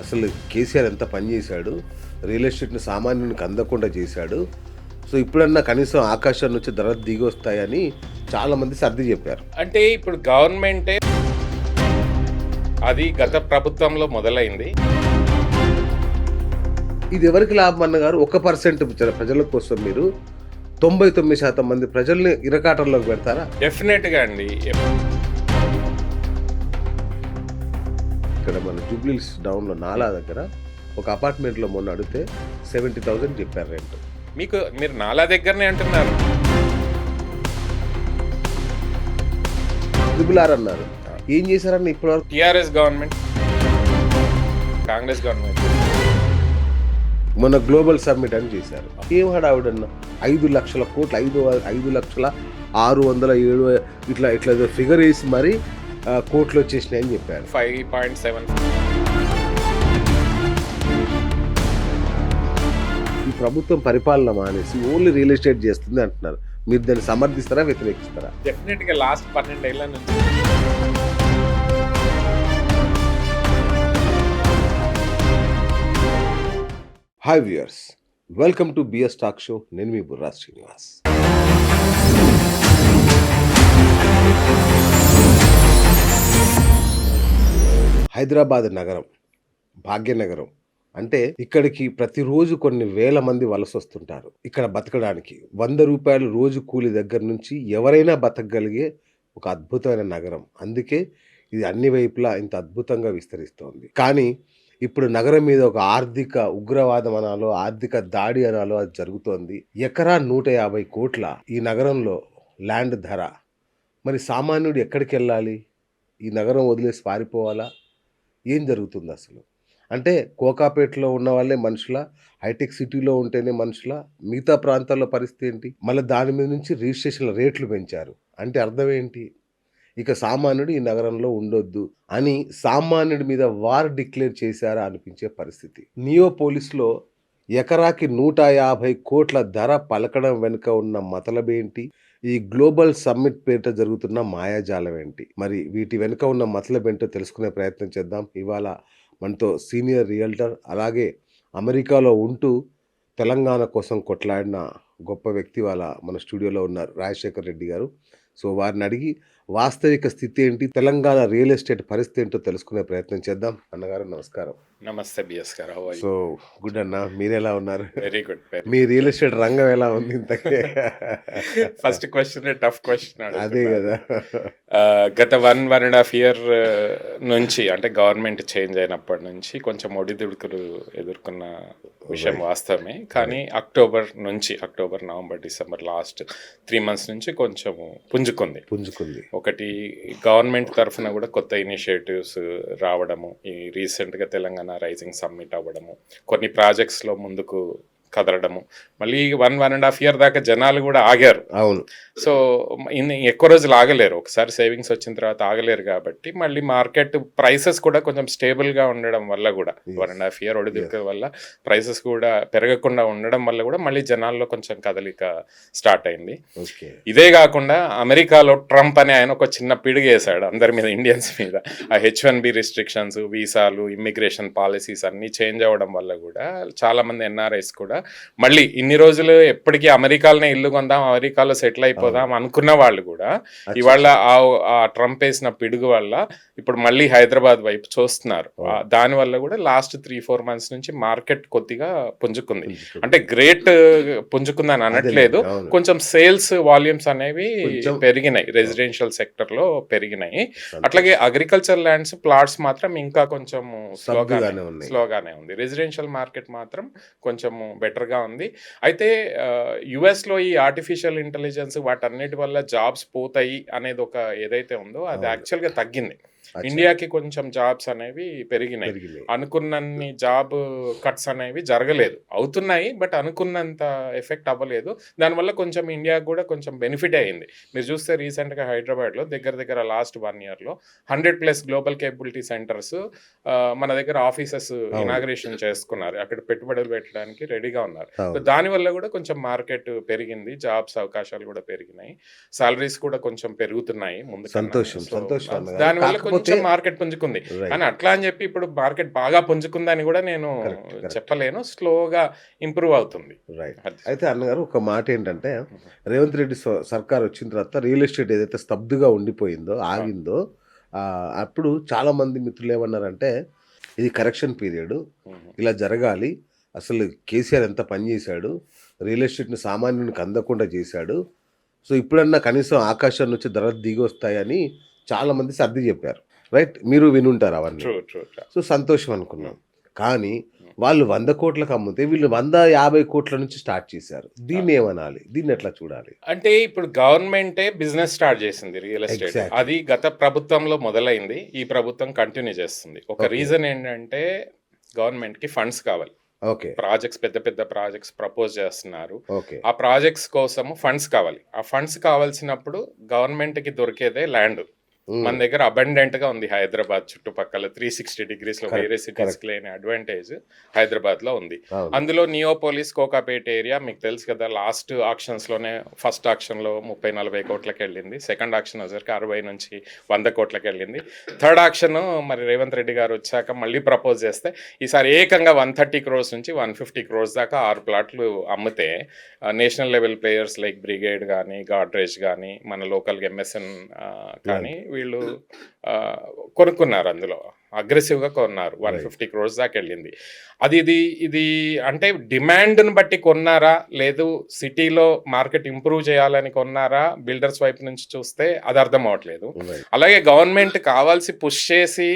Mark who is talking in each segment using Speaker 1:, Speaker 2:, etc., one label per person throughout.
Speaker 1: అసలు కేసీఆర్ ఎంత పని చేశాడు, రియల్ ఎస్టేట్‌ని సామాన్యునికి అందకుండా చేశాడు. సో, ఇప్పుడన్నా కనీసం ఆకాశం నుంచి ధరలు దిగొస్తాయని చాలామంది సర్ది చెప్పారు.
Speaker 2: అంటే ఇప్పుడు గవర్నమెంటే అది గత ప్రభుత్వంలో మొదలైంది.
Speaker 1: ఇది ఎవరికి లాభం అన్నగారు? 1% ప్రజల కోసం మీరు 99% మంది ప్రజల్ని ఇరకాటంలోకి పెడతారా?
Speaker 2: డెఫినెట్గా అండి.
Speaker 1: ఇక్కడ మన జూబ్లీహిల్స్ డౌన్‌లో నాలా దగ్గర ఒక అపార్ట్మెంట్‌లో మొన్న అడిగితే 70,000 చెప్పారు రెంట్.
Speaker 2: మీరు నాలా దగ్గరనే అంటున్నారు.
Speaker 1: ట్రిపుల్ అన్నారు. ఏం చేశారన్న ఇప్పటివరకు?
Speaker 2: టీఆర్ఎస్ గవర్నమెంట్, కాంగ్రెస్ గవర్నమెంట్
Speaker 1: మొన్న గ్లోబల్ సమ్మిట్ అని చేశారు. ఏం హడావుడన్న 5 లక్షల కోట్లు, 5,607 ఇట్లా ఇట్లా ఫిగర్ వేసి మరి కోట్లు వచ్చేసినాయని చెప్పారు.
Speaker 2: 5.7.
Speaker 1: ఈ ప్రభుత్వం పరిపాలన మానేసి ఓన్లీ రియల్ ఎస్టేట్ చేస్తుంది అంటున్నారు. మీరు దాన్ని సమర్థిస్తారా, వ్యతిరేకిస్తారా?
Speaker 2: డెఫినెట్గా లాస్ట్ 12 ఏళ్ల నుంచి
Speaker 1: hi viewers, welcome to BS talk show. నేను మీ బుర్రా శ్రీనివాస్. హైదరాబాద్ నగరం భాగ్యనగరం అంటే ఇక్కడికి ప్రతిరోజు కొన్ని వేల మంది వలస వస్తుంటారు. ఇక్కడ బతకడానికి 100 రూపాయలు రోజు కూలి దగ్గర నుంచి ఎవరైనా బతకగలిగే ఒక అద్భుతమైన నగరం. అందుకే ఇది అన్ని వైపులా ఇంత అద్భుతంగా విస్తరిస్తోంది. కానీ ఇప్పుడు నగరం మీద ఒక ఆర్థిక ఉగ్రవాదం అనాలో, ఆర్థిక దాడి అనాలో అది జరుగుతోంది. ఎకరా 150 కోట్ల ఈ నగరంలో ల్యాండ్ ధర. మరి సామాన్యుడు ఎక్కడికి వెళ్ళాలి? ఈ నగరం వదిలేసి పారిపోవాలా? ఏం జరుగుతుంది అసలు? అంటే కోకాపేటలో ఉన్న వాళ్ళే మనుషుల, హైటెక్ సిటీలో ఉంటేనే మనుషుల, మిగతా ప్రాంతాల్లో పరిస్థితి ఏంటి? మళ్ళీ దాని మీద నుంచి రిజిస్ట్రేషన్ల రేట్లు పెంచారు. అంటే అర్థం ఏంటి? ఇక సామాన్యుడు ఈ నగరంలో ఉండొద్దు అని సామాన్యుడి మీద వార్ డిక్లేర్ చేశారా అనిపించే పరిస్థితి. నియోపోలిస్లో ఎకరాకి 150 కోట్ల ధర పలకడం వెనుక ఉన్న మతలబేంటి? ఈ గ్లోబల్ సమ్మిట్ పేరిట జరుగుతున్న మాయాజాలం ఏంటి? మరి వీటి వెనుక ఉన్న మతలబేంటో తెలుసుకునే ప్రయత్నం చేద్దాం. ఇవాళ మనతో సీనియర్ రియల్టర్, అలాగే అమెరికాలో ఉంటూ తెలంగాణ కోసం కొట్లాడిన గొప్ప వ్యక్తి వాళ్ళ మన స్టూడియోలో ఉన్నారు, రాజశేఖర్ రెడ్డి గారు. సో వారిని అడిగి వాస్తవిక స్థితి ఏంటి, తెలంగాణ రియల్ ఎస్టేట్ పరిస్థితి ఏంటో తెలుసుకునే ప్రయత్నం చేద్దాం. అన్నగారు నమస్కారం.
Speaker 2: నమస్తే బిఎస్ గారు.
Speaker 1: సో గుడ్ అన్న, మీరు ఎలా ఉన్నారు?
Speaker 2: Very good.
Speaker 1: మీ రియల్ ఎస్టేట్ రంగం ఎలా ఉంది ఇంతకే?
Speaker 2: First question tough question.
Speaker 1: అదే కదా.
Speaker 2: గత 1.5 ఇయర్ నుంచి, అంటే గవర్నమెంట్ చేంజ్ అయినప్పటి నుంచి కొంచెం ఒడిదుడుకులు ఎదుర్కొన్న విషయం వాస్తవమే. కానీ October, November, December last 3 months నుంచి కొంచెం పుంజుకుంది. ఒకటి గవర్నమెంట్ తరఫున కూడా కొత్త ఇనిషియేటివ్స్ రావడము, ఈ రీసెంట్గా తెలంగాణ రైజింగ్ సమ్మిట్ అవ్వడము, కొన్ని ప్రాజెక్ట్స్లో ముందుకు కదలడము. మళ్ళీ 1.5 ఇయర్ దాకా జనాలు కూడా ఆగారు.
Speaker 1: అవును.
Speaker 2: సో ఎక్కువ రోజులు ఆగలేరు. ఒకసారి సేవింగ్స్ వచ్చిన తర్వాత ఆగలేరు కాబట్టి మళ్ళీ మార్కెట్ ప్రైసెస్ కూడా కొంచెం స్టేబుల్గా ఉండడం వల్ల కూడా 1.5 ఇయర్ ఒడిదుడుకుల వల్ల ప్రైసెస్ కూడా పెరగకుండా ఉండడం వల్ల కూడా మళ్ళీ జనాల్లో కొంచెం కదలిక స్టార్ట్ అయింది. ఇదే కాకుండా అమెరికాలో ట్రంప్ అనే ఆయన ఒక చిన్న పిడుగు వేశాడు అందరి మీద, ఇండియన్స్ మీద. ఆ H1B రిస్ట్రిక్షన్స్, వీసాలు, ఇమ్మిగ్రేషన్ పాలసీస్ అన్నీ చేంజ్ అవ్వడం వల్ల కూడా చాలామంది ఎన్ఆర్ఐస్ కూడా మళ్ళీ ఇన్ని రోజులు ఎప్పటికీ అమెరికాలోనే ఇల్లు కొందాం, అమెరికాలో సెటిల్ అయిపోదాం అనుకున్న వాళ్ళు కూడా ఇవాళ ఆ ట్రంప్ వేసిన పిడుగు వల్ల ఇప్పుడు మళ్ళీ హైదరాబాద్ వైపు చూస్తున్నారు. దానివల్ల కూడా లాస్ట్ 3-4 months నుంచి మార్కెట్ కొద్దిగా పుంజుకుంది. అంటే గ్రేట్ పుంజుకుందని అనట్లేదు, కొంచెం సేల్స్ వాల్యూమ్స్ అనేవి పెరిగినాయి, రెసిడెన్షియల్ సెక్టర్ లో పెరిగినాయి. అట్లాగే అగ్రికల్చర్ ల్యాండ్స్, ప్లాట్స్ మాత్రం ఇంకా కొంచెం స్లోగానే ఉంది. రెసిడెన్షియల్ మార్కెట్ మాత్రం కొంచెం బెటర్గా ఉంది. అయితే యుఎస్లో ఈ ఆర్టిఫిషియల్ ఇంటెలిజెన్స్ వాటన్నిటి వల్ల జాబ్స్ పోతాయి అనేది ఒక ఏదైతే ఉందో అది యాక్చువల్గా తగ్గింది. ఇండియాకి కొంచెం జాబ్స్ అనేవి పెరిగినాయి. అనుకున్నన్ని జాబ్ కట్స్ అనేవి జరగలేదు, అవుతున్నాయి బట్ అనుకున్నంత ఎఫెక్ట్ అవ్వలేదు. దానివల్ల కొంచెం ఇండియాకి కూడా కొంచెం బెనిఫిట్ అయ్యింది. మీరు చూస్తే రీసెంట్గా హైదరాబాద్లో దగ్గర లాస్ట్ 1 yearలో 100+ గ్లోబల్ కేపబిలిటీ సెంటర్స్ మన దగ్గర ఆఫీసెస్ ఇనాగ్రేషన్ చేసుకున్నారు. అక్కడ పెట్టుబడులు పెట్టడానికి రెడీగా ఉన్నారు. సో దానివల్ల కూడా కొంచెం మార్కెట్ పెరిగింది, జాబ్స్ అవకాశాలు కూడా పెరిగినాయి, సాలరీస్ కూడా కొంచెం పెరుగుతున్నాయి ముందు.
Speaker 1: సంతోషం.
Speaker 2: దానివల్ల కొంచెం మార్కెట్ పుంజుకుంది.
Speaker 1: Right.
Speaker 2: కానీ అట్లా అని చెప్పి ఇప్పుడు మార్కెట్ బాగా పుంజుకుందని కూడా నేను
Speaker 1: Correct.
Speaker 2: చెప్పలేను. స్లోగా ఇంప్రూవ్ అవుతుంది.
Speaker 1: రైట్. అయితే అన్నగారు ఒక మాట ఏంటంటే రేవంత్ రెడ్డి సర్కార్ వచ్చిన తర్వాత రియల్ ఎస్టేట్ ఏదైతే స్తబ్దుగా ఉండిపోయిందో ఆగిందో అప్పుడు చాలా మంది మిత్రులు ఏమన్నారంటే ఇది కరెక్షన్ పీరియడ్, ఇలా జరగాలి, అసలు కేసీఆర్ ఎంత పని చేశాడు, రియల్ ఎస్టేట్ని సామాన్యునికి అందకుండా చేశాడు, సో ఇప్పుడన్నా కనీసం ఆకాశం నుంచి ధరలు దిగి వస్తాయని చాలా మంది సర్ది చెప్పారు. రైట్, మీరు వినుంటారు అవన్నీ. సో సంతోషం అనుకున్నాం. కానీ వాళ్ళు 100 కోట్లకు అమ్మితే వీళ్ళు 150 కోట్ల నుంచి స్టార్ట్ చేశారు. దీన్ని ఏమనాలి, దీన్ని ఎట్లా చూడాలి?
Speaker 2: అంటే ఇప్పుడు గవర్నమెంటే బిజినెస్ స్టార్ట్ చేసింది రియల్ ఎస్టేట్.
Speaker 1: Exactly.
Speaker 2: అది గత ప్రభుత్వంలో మొదలైంది, ఈ ప్రభుత్వం కంటిన్యూ చేస్తుంది. ఒక రీజన్ ఏంటంటే గవర్నమెంట్ కి ఫండ్స్ కావాలి.
Speaker 1: ఓకే
Speaker 2: ప్రాజెక్ట్స్, పెద్ద పెద్ద ప్రాజెక్ట్స్ ప్రపోజ్ చేస్తున్నారు.
Speaker 1: ఓకే
Speaker 2: ఆ ప్రాజెక్ట్స్ కోసము ఫండ్స్ కావాలి. ఆ ఫండ్స్ కావాల్సినప్పుడు గవర్నమెంట్ కి దొరికేదే ల్యాండ్. మన దగ్గర అబండెంట్ గా ఉంది. హైదరాబాద్ చుట్టుపక్కల 360 degrees లో వేరే సిటీస్ కి లేని అడ్వాంటేజ్ హైదరాబాద్ లో ఉంది. అందులో నియోపోలిస్, కోకాపేట్ ఏరియా మీకు తెలుసు కదా. లాస్ట్ ఆక్షన్స్ లోనే ఫస్ట్ ఆక్షన్ లో 30-40 కోట్లకి వెళ్ళింది. సెకండ్ ఆక్షన్ వచ్చరికి 60 నుంచి 100 కోట్లకి వెళ్ళింది. థర్డ్ ఆక్షన్ మరి రేవంత్ రెడ్డి గారు వచ్చాక మళ్ళీ ప్రపోజ్ చేస్తే ఈసారి ఏకంగా 130 crores నుంచి 150 crores దాకా 6 ప్లాట్లు అమ్మితే national level players like brigade కానీ, గాడ్రేజ్ కానీ, మన లోకల్ MSN కానీ వీళ్ళు కొనుక్కున్నారు. అందులో అగ్రెసివ్గా కొన్నారు. 150 crores దాకా వెళ్ళింది. ఇది అంటే డిమాండ్ని బట్టి కొన్నారా, లేదు సిటీలో మార్కెట్ ఇంప్రూవ్ చేయాలని కొన్నారా, బిల్డర్స్ వైపు నుంచి చూస్తే అది అర్థం అవ్వట్లేదు. అలాగే గవర్నమెంట్ కావాల్సి పుష్ చేసి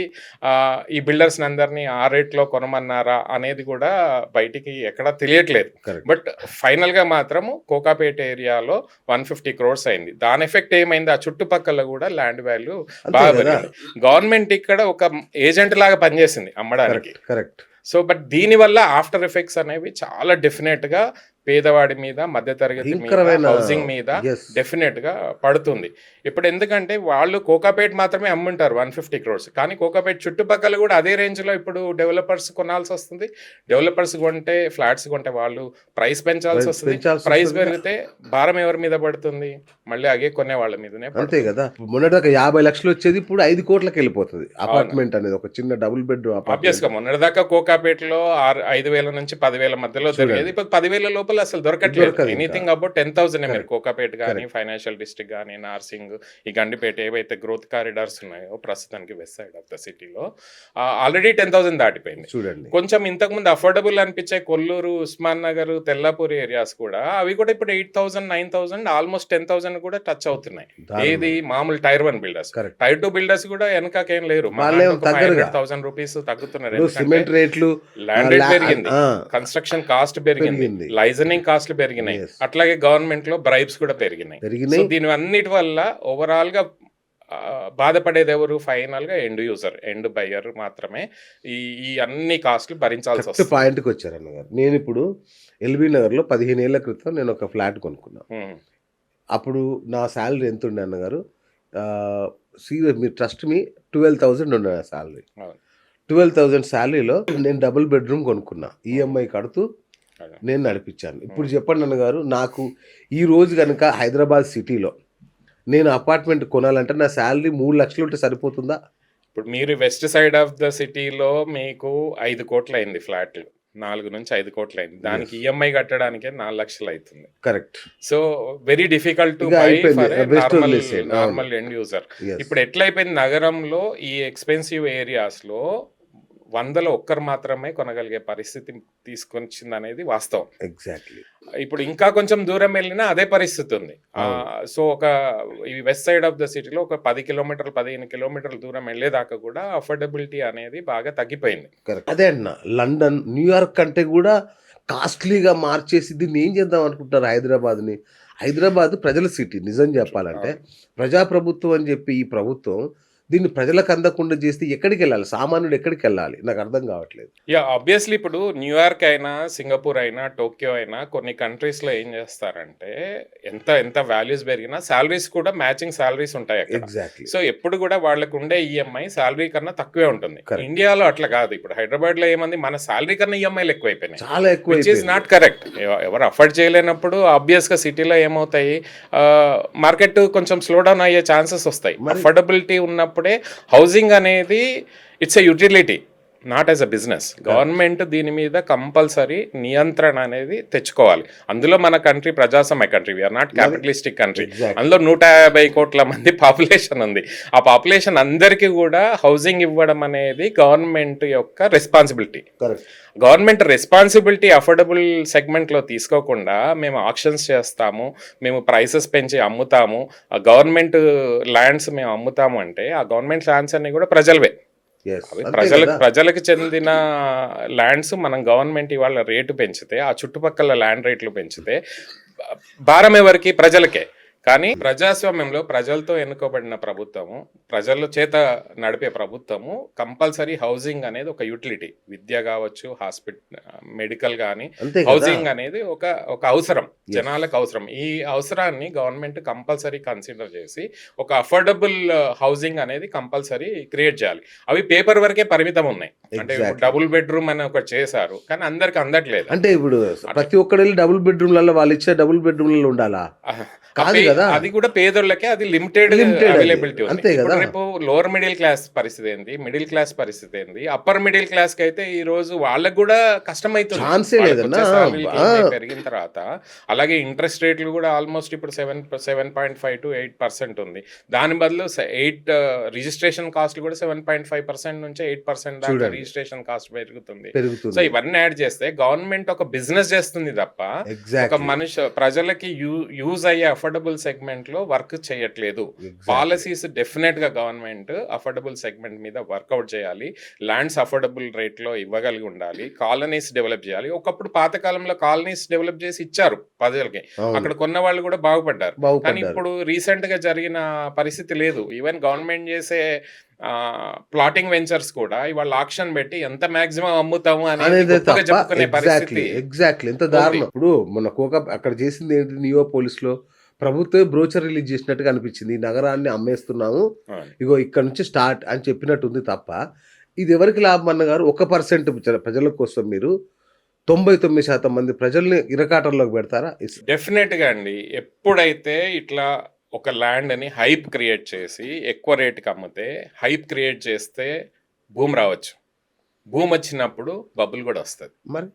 Speaker 2: ఈ బిల్డర్స్ అందరినీ ఆ రేట్లో కొనమన్నారా అనేది కూడా బయటికి ఎక్కడా తెలియట్లేదు. బట్ ఫైనల్గా మాత్రము కోకాపేట ఏరియాలో 150 crores అయింది. దాని ఎఫెక్ట్ ఏమైంది, ఆ చుట్టుపక్కల కూడా ల్యాండ్ వాల్యూ బాగా పెరిగింది. గవర్నమెంట్ ఇక్కడ ఒక ఏజెంట్ లాగా పనిచేసింది అమ్మడానికి.
Speaker 1: కరెక్ట్.
Speaker 2: సో బట్ దీని వల్ల ఆఫ్టర్ ఎఫెక్ట్స్ అనేవి చాలా డెఫినెట్ గా పేదవాడి మీద, మధ్యతరగతి మీద, హౌసింగ్ మీద డెఫినెట్ గా పడుతుంది. ఇప్పుడు ఎందుకంటే వాళ్ళు కోకాపేట్ మాత్రమే అమ్ముంటారు 150 crores, కానీ కోకాపేట్ చుట్టుపక్కల కూడా అదే రేంజ్ లో ఇప్పుడు డెవలపర్స్ కొనాల్సి వస్తుంది. డెవలపర్స్ కొంటే, ఫ్లాట్స్ కొంటే వాళ్ళు ప్రైస్ పెంచాల్సి వస్తుంది. ప్రైస్ పెరిగితే భారం ఎవరి మీద పడుతుంది, మళ్ళీ అగే కొనే వాళ్ళ మీదనే.
Speaker 1: అంతే కదా. మొన్నటిదాకా 50 లక్షలు వచ్చేది ఇప్పుడు 5 కోట్లకి వెళ్ళిపోతుంది అపార్ట్మెంట్ అనేది, ఒక చిన్న డబుల్ బెడ్రూమ్ అపార్ట్మెంట్.
Speaker 2: ఆబ్వియస్ గా మొన్నటిదాకా కోకాపేట్ లో 5,000 నుంచి 10,000 మధ్యలో దొరికేది, ఇప్పుడు 10,000 లోపల అసలు దొరకట్లేదు. ఎనీథింగ్ అబౌట్ 10,000 మీరు కోకాపేట్ కానీ, ఫైనాన్షియల్ డిస్ట్రిక్ట్ కానీ, నార్సింగ్, ఈ గండిపేట ఏవైతే గ్రోత్ కారిడార్స్ ఉన్నాయో ప్రస్తుతానికి వెస్ట్ సైడ్ ఆఫ్ ద సిటీలో ఆల్రెడీ 10,000 దాటిపోయింది.
Speaker 1: చూడండి,
Speaker 2: కొంచెం ఇంతకుముందు అఫోర్డబుల్ అనిపించే కొల్లూరు, ఉస్మాన్ నగర్, తెల్లాపూర్ ఏరియాస్ కూడా అవి కూడా ఇప్పుడు 8,000, 9,000, ఆల్మోస్ట్ 10,000 కూడా టచ్ అవుతున్నాయి. ఏది మామూలు టైర్ 1 బిల్డర్స్. టైర్ 2 బిల్డర్స్ కూడా వెనకకేం లేరు, 500,000 రూపీస్ తగ్గుతున్నారు.
Speaker 1: సిమెంట్ రేట్లు,
Speaker 2: ల్యాండ్ రేట్ పెరిగింది, కన్స్ట్రక్షన్ కాస్ట్ పెరిగింది, లైజనింగ్ కాస్ట్లు పెరిగినాయి, అట్లాగే గవర్నమెంట్ లో బ్రైబ్స్ కూడా పెరిగినాయి. సో దీని అన్నిటి వల్ల ఓవరాల్ గా బాధపడేది ఎవరు, ఫైనల్ గా ఎండ్ యూజర్, ఎండ్ బయ్యర్ మాత్రమే ఈ అన్ని కాస్ట్లు భరించాల్సి వస్తుంది.
Speaker 1: పాయింట్కి వచ్చారు అన్నగారు. నేను ఇప్పుడు ఎల్బీ నగర్ లో 15 ఏళ్ల క్రితం నేను ఒక ఫ్లాట్ కొనుక్కున్నా. అప్పుడు నా శాలరీ ఎంత ఉండే అన్నగారు, మీరు ట్రస్ట్ మీ 12,000 ఉండే నా శాలరీ. 12,000 శాలరీలో నేను డబుల్ బెడ్రూమ్ కొనుక్కున్నా, ఈఎంఐ కడుతూ నేను నడిపించాను. ఇప్పుడు చెప్పండి అన్నగారు, నాకు ఈ రోజు కనుక హైదరాబాద్ సిటీలో నేను అపార్ట్మెంట్ కొనాలంటే నా శాలరీ 3 లక్షలు ఉంటే సరిపోతుందా?
Speaker 2: ఇప్పుడు మీరు వెస్ట్ సైడ్ ఆఫ్ ద సిటీలో మీకు 5 కోట్లు అయింది ఫ్లాట్, 4 నుంచి 5 కోట్లు అయింది. దానికి ఈఎంఐ కట్టడానికే 4 లక్షలు అవుతుంది.
Speaker 1: Correct.
Speaker 2: So very difficult to buy for normal end user. ఇప్పుడు ఎట్లయిపోయింది, నగరంలో ఈ ఎక్స్పెన్సివ్ ఏరియాస్ లో 100లో 1 మాత్రమే కొనగలిగే పరిస్థితి తీసుకొచ్చింది అనేది వాస్తవం.
Speaker 1: ఎగ్జాక్ట్లీ.
Speaker 2: ఇప్పుడు ఇంకా కొంచెం దూరం వెళ్ళినా అదే పరిస్థితి ఉంది. సో ఈ వెస్ట్ సైడ్ ఆఫ్ ద సిటీలో ఒక 10 కిలోమీటర్లు, 15 కిలోమీటర్ల దూరం వెళ్ళేదాకా కూడా అఫోర్డబిలిటీ అనేది బాగా తగ్గిపోయింది.
Speaker 1: అదే అన్న, లండన్, న్యూయార్క్ కంటే కూడా కాస్ట్లీగా మార్చేసి దీన్ని ఏం చేద్దాం అనుకుంటారు హైదరాబాద్ని. హైదరాబాద్ ప్రజల సిటీ. నిజం చెప్పాలంటే ప్రజాప్రభుత్వం అని చెప్పి ఈ ప్రభుత్వం దీన్ని ప్రజలకు అందకుండా చేస్తే ఎక్కడికి వెళ్ళాలి, సామాన్యుడు ఎక్కడికి వెళ్ళాలి, నాకు అర్థం కావట్లేదు.
Speaker 2: ఆబ్వియస్లీ ఇప్పుడు న్యూయార్క్ అయినా, సింగపూర్ అయినా, టోక్యో అయినా కొన్ని కంట్రీస్ లో ఏం చేస్తారంటే ఎంత వాల్యూస్ పెరిగినా సాలరీస్ కూడా మ్యాచింగ్ సాలరీస్ ఉంటాయి అక్కడ.
Speaker 1: ఎగ్జాక్ట్లీ.
Speaker 2: సో ఎప్పుడు కూడా వాళ్ళకు ఉండే ఈఎంఐ సాలరీ కన్నా తక్కువే ఉంటుంది. ఇండియాలో అట్లా కాదు. ఇప్పుడు హైదరాబాద్ లో ఏమంది, మన సాలరీ కన్నా ఈఎంఐలు ఎక్కువైపోయినాయి,
Speaker 1: చాలా ఎక్కువ. Which
Speaker 2: is not correct. ఎవరు అఫోర్డ్ చేయలేనప్పుడు ఆబ్వియస్ గా సిటీలో ఏమవుతాయి, మార్కెట్ కొంచెం స్లో డౌన్ అయ్యే ఛాన్సెస్ వస్తాయి. అఫోర్డబిలిటీ ఉన్నప్పుడు ఉన్నప్పుడే హౌసింగ్ అనేది it's a utility, not as a business. Government దీని మీద కంపల్సరీ నియంత్రణ అనేది తెచ్చుకోవాలి. అందులో మన కంట్రీ ప్రజాస్వామ్య country, we are not capitalistic country.
Speaker 1: Exactly.
Speaker 2: అందులో 150 కోట్ల మంది పాపులేషన్ ఉంది. ఆ పాపులేషన్ అందరికీ కూడా హౌసింగ్ ఇవ్వడం అనేది గవర్నమెంట్ యొక్క responsibility.
Speaker 1: Correct.
Speaker 2: Government responsibility affordable సెగ్మెంట్లో తీసుకోకుండా మేము ఆక్షన్స్ చేస్తాము, మేము ప్రైసెస్ పెంచి అమ్ముతాము, ఆ గవర్నమెంట్ ల్యాండ్స్ మేము అమ్ముతాము అంటే ఆ గవర్నమెంట్ ల్యాండ్స్ అన్ని కూడా ప్రజలవే.
Speaker 1: Yes.
Speaker 2: అవి
Speaker 1: అంతే
Speaker 2: ప్రజలకు
Speaker 1: కదా.
Speaker 2: ప్రజలకు చెందిన ల్యాండ్స్ మనం గవర్నమెంట్ ఇవాళ రేటు పెంచితే, ఆ చుట్టుపక్కల ల్యాండ్ రేట్లు పెంచితే భారం ఎవరికి? ప్రజలకే. కానీ ప్రజాస్వామ్యంలో ప్రజలతో ఎన్నుకోబడిన ప్రభుత్వము, ప్రజల చేత నడిపే ప్రభుత్వము కంపల్సరీ హౌసింగ్ అనేది ఒక యూటిలిటీ. విద్య కావచ్చు, మెడికల్ కానీ,
Speaker 1: అంతే కదా.
Speaker 2: హౌసింగ్ అనేది ఒక అవసరం, జనాలకు అవసరం. ఈ అవసరాన్ని గవర్నమెంట్ కంపల్సరీ కన్సిడర్ చేసి ఒక అఫోర్డబుల్ హౌసింగ్ అనేది కంపల్సరీ క్రియేట్ చేయాలి. అవి పేపర్ వరకే పరిమితం ఉన్నాయి. అంటే
Speaker 1: Exactly.
Speaker 2: డబుల్ బెడ్రూమ్ అని ఒకటి చేశారు, కానీ అందరికి అందట్లేదు.
Speaker 1: అంటే ఇప్పుడు ప్రతి ఒక్కరు వెళ్ళి డబుల్ బెడ్రూమ్లలో వాళ్ళు ఇచ్చే డబుల్ బెడ్రూమ్లలో ఉండాలా? కాదు కదా.
Speaker 2: అది కూడా పేదోళ్ళకే, అది లిమిటెడ్
Speaker 1: Limited అది.
Speaker 2: అవైలబిలిటీ ఉంది.
Speaker 1: అంతే
Speaker 2: ఇప్పుడు
Speaker 1: కదా.
Speaker 2: రేపు లోవర్ మిడిల్ క్లాస్ పరిస్థితి ఏంది, మిడిల్ క్లాస్ పరిస్థితి ఏంది, అప్పర్ మిడిల్ క్లాస్ కి అయితే ఈ రోజు వాళ్ళకి కూడా కష్టం అవుతుంది.
Speaker 1: ఛాన్సే లేదన్నా.
Speaker 2: పెరిగిన తర్వాత అలాగే ఇంట్రెస్ట్ రేట్లు కూడా ఆల్మోస్ట్ ఇప్పుడు 7.5 to 8% ఉంది. దాని బదులు 8 రిజిస్ట్రేషన్ కాస్ట్ కూడా 7.5% నుంచి 8% దాకా
Speaker 1: చూడండి.
Speaker 2: రిజిస్ట్రేషన్ కాస్ట్ పెరుగుతుంది.
Speaker 1: పెరుగుతుంది.
Speaker 2: సో ఇవన్నీ యాడ్ చేస్తే గవర్నమెంట్ ఒక బిజినెస్ చేస్తుంది తప్ప ఒక
Speaker 1: ఎగ్జాక్ట్లీ.
Speaker 2: మనిషి ప్రజలకి యూజ్ అయ్యే అఫోర్డబుల్ సెగ్మెంట్ లో వర్క్ చేయట్లేదు. పాలసీస్ డెఫినెట్ గా గవర్నమెంట్ అఫోర్డబుల్ సెగ్మెంట్ మీద వర్కౌట్ చేయాలి. ల్యాండ్స్ అఫోర్డబుల్ రేట్ లో ఇవ్వగలిగి ఉండాలి. కాలనీస్ డెవలప్ చేయాలి. ఒకప్పుడు పాతకాలంలో కాలనీస్ డెవలప్ చేసి ఇచ్చారు ప్రజలకి, అక్కడ కొన్న వాళ్ళు కూడా బాగుపడ్డారు. కానీ ఇప్పుడు రీసెంట్ గా జరిగిన పరిస్థితి లేదు. ఈవెన్ గవర్నమెంట్ చేసే ప్లాటింగ్ వెంచర్స్ కూడా ఇవాళ ఆక్షన్ పెట్టి ఎంత మాక్సిమం అమ్ముతాము అనేది గొప్పగా చెప్పుకునే పరిస్థితి.
Speaker 1: ఎగ్జాక్ట్లీ. ఎంత దారుణం. ఇప్పుడు మొన్న అక్కడ చేసింది ఏంటి, నియోపోలిస్ లో ప్రభుత్వే బ్రోచర్ రిలీజ్ చేసినట్టుగా అనిపించింది. ఈ నగరాన్ని అమ్మేస్తున్నాము, ఇగో ఇక్కడ నుంచి స్టార్ట్ అని చెప్పినట్టు ఉంది తప్ప ఇది ఎవరికి లాభం అన్నగారు? 1% ప్రజల కోసం మీరు 99% మంది ప్రజల్ని ఇరకాటంలోకి పెడతారా?
Speaker 2: డెఫినెట్ గా అండి. ఎప్పుడైతే ఇట్లా ఒక ల్యాండ్ అని హైప్ క్రియేట్ చేసి ఎక్కువ రేటుకి అమ్మితే, హైప్ క్రియేట్ చేస్తే భూమి రావచ్చు. భూమి వచ్చినప్పుడు బబుల్ కూడా వస్తుంది.
Speaker 1: మరి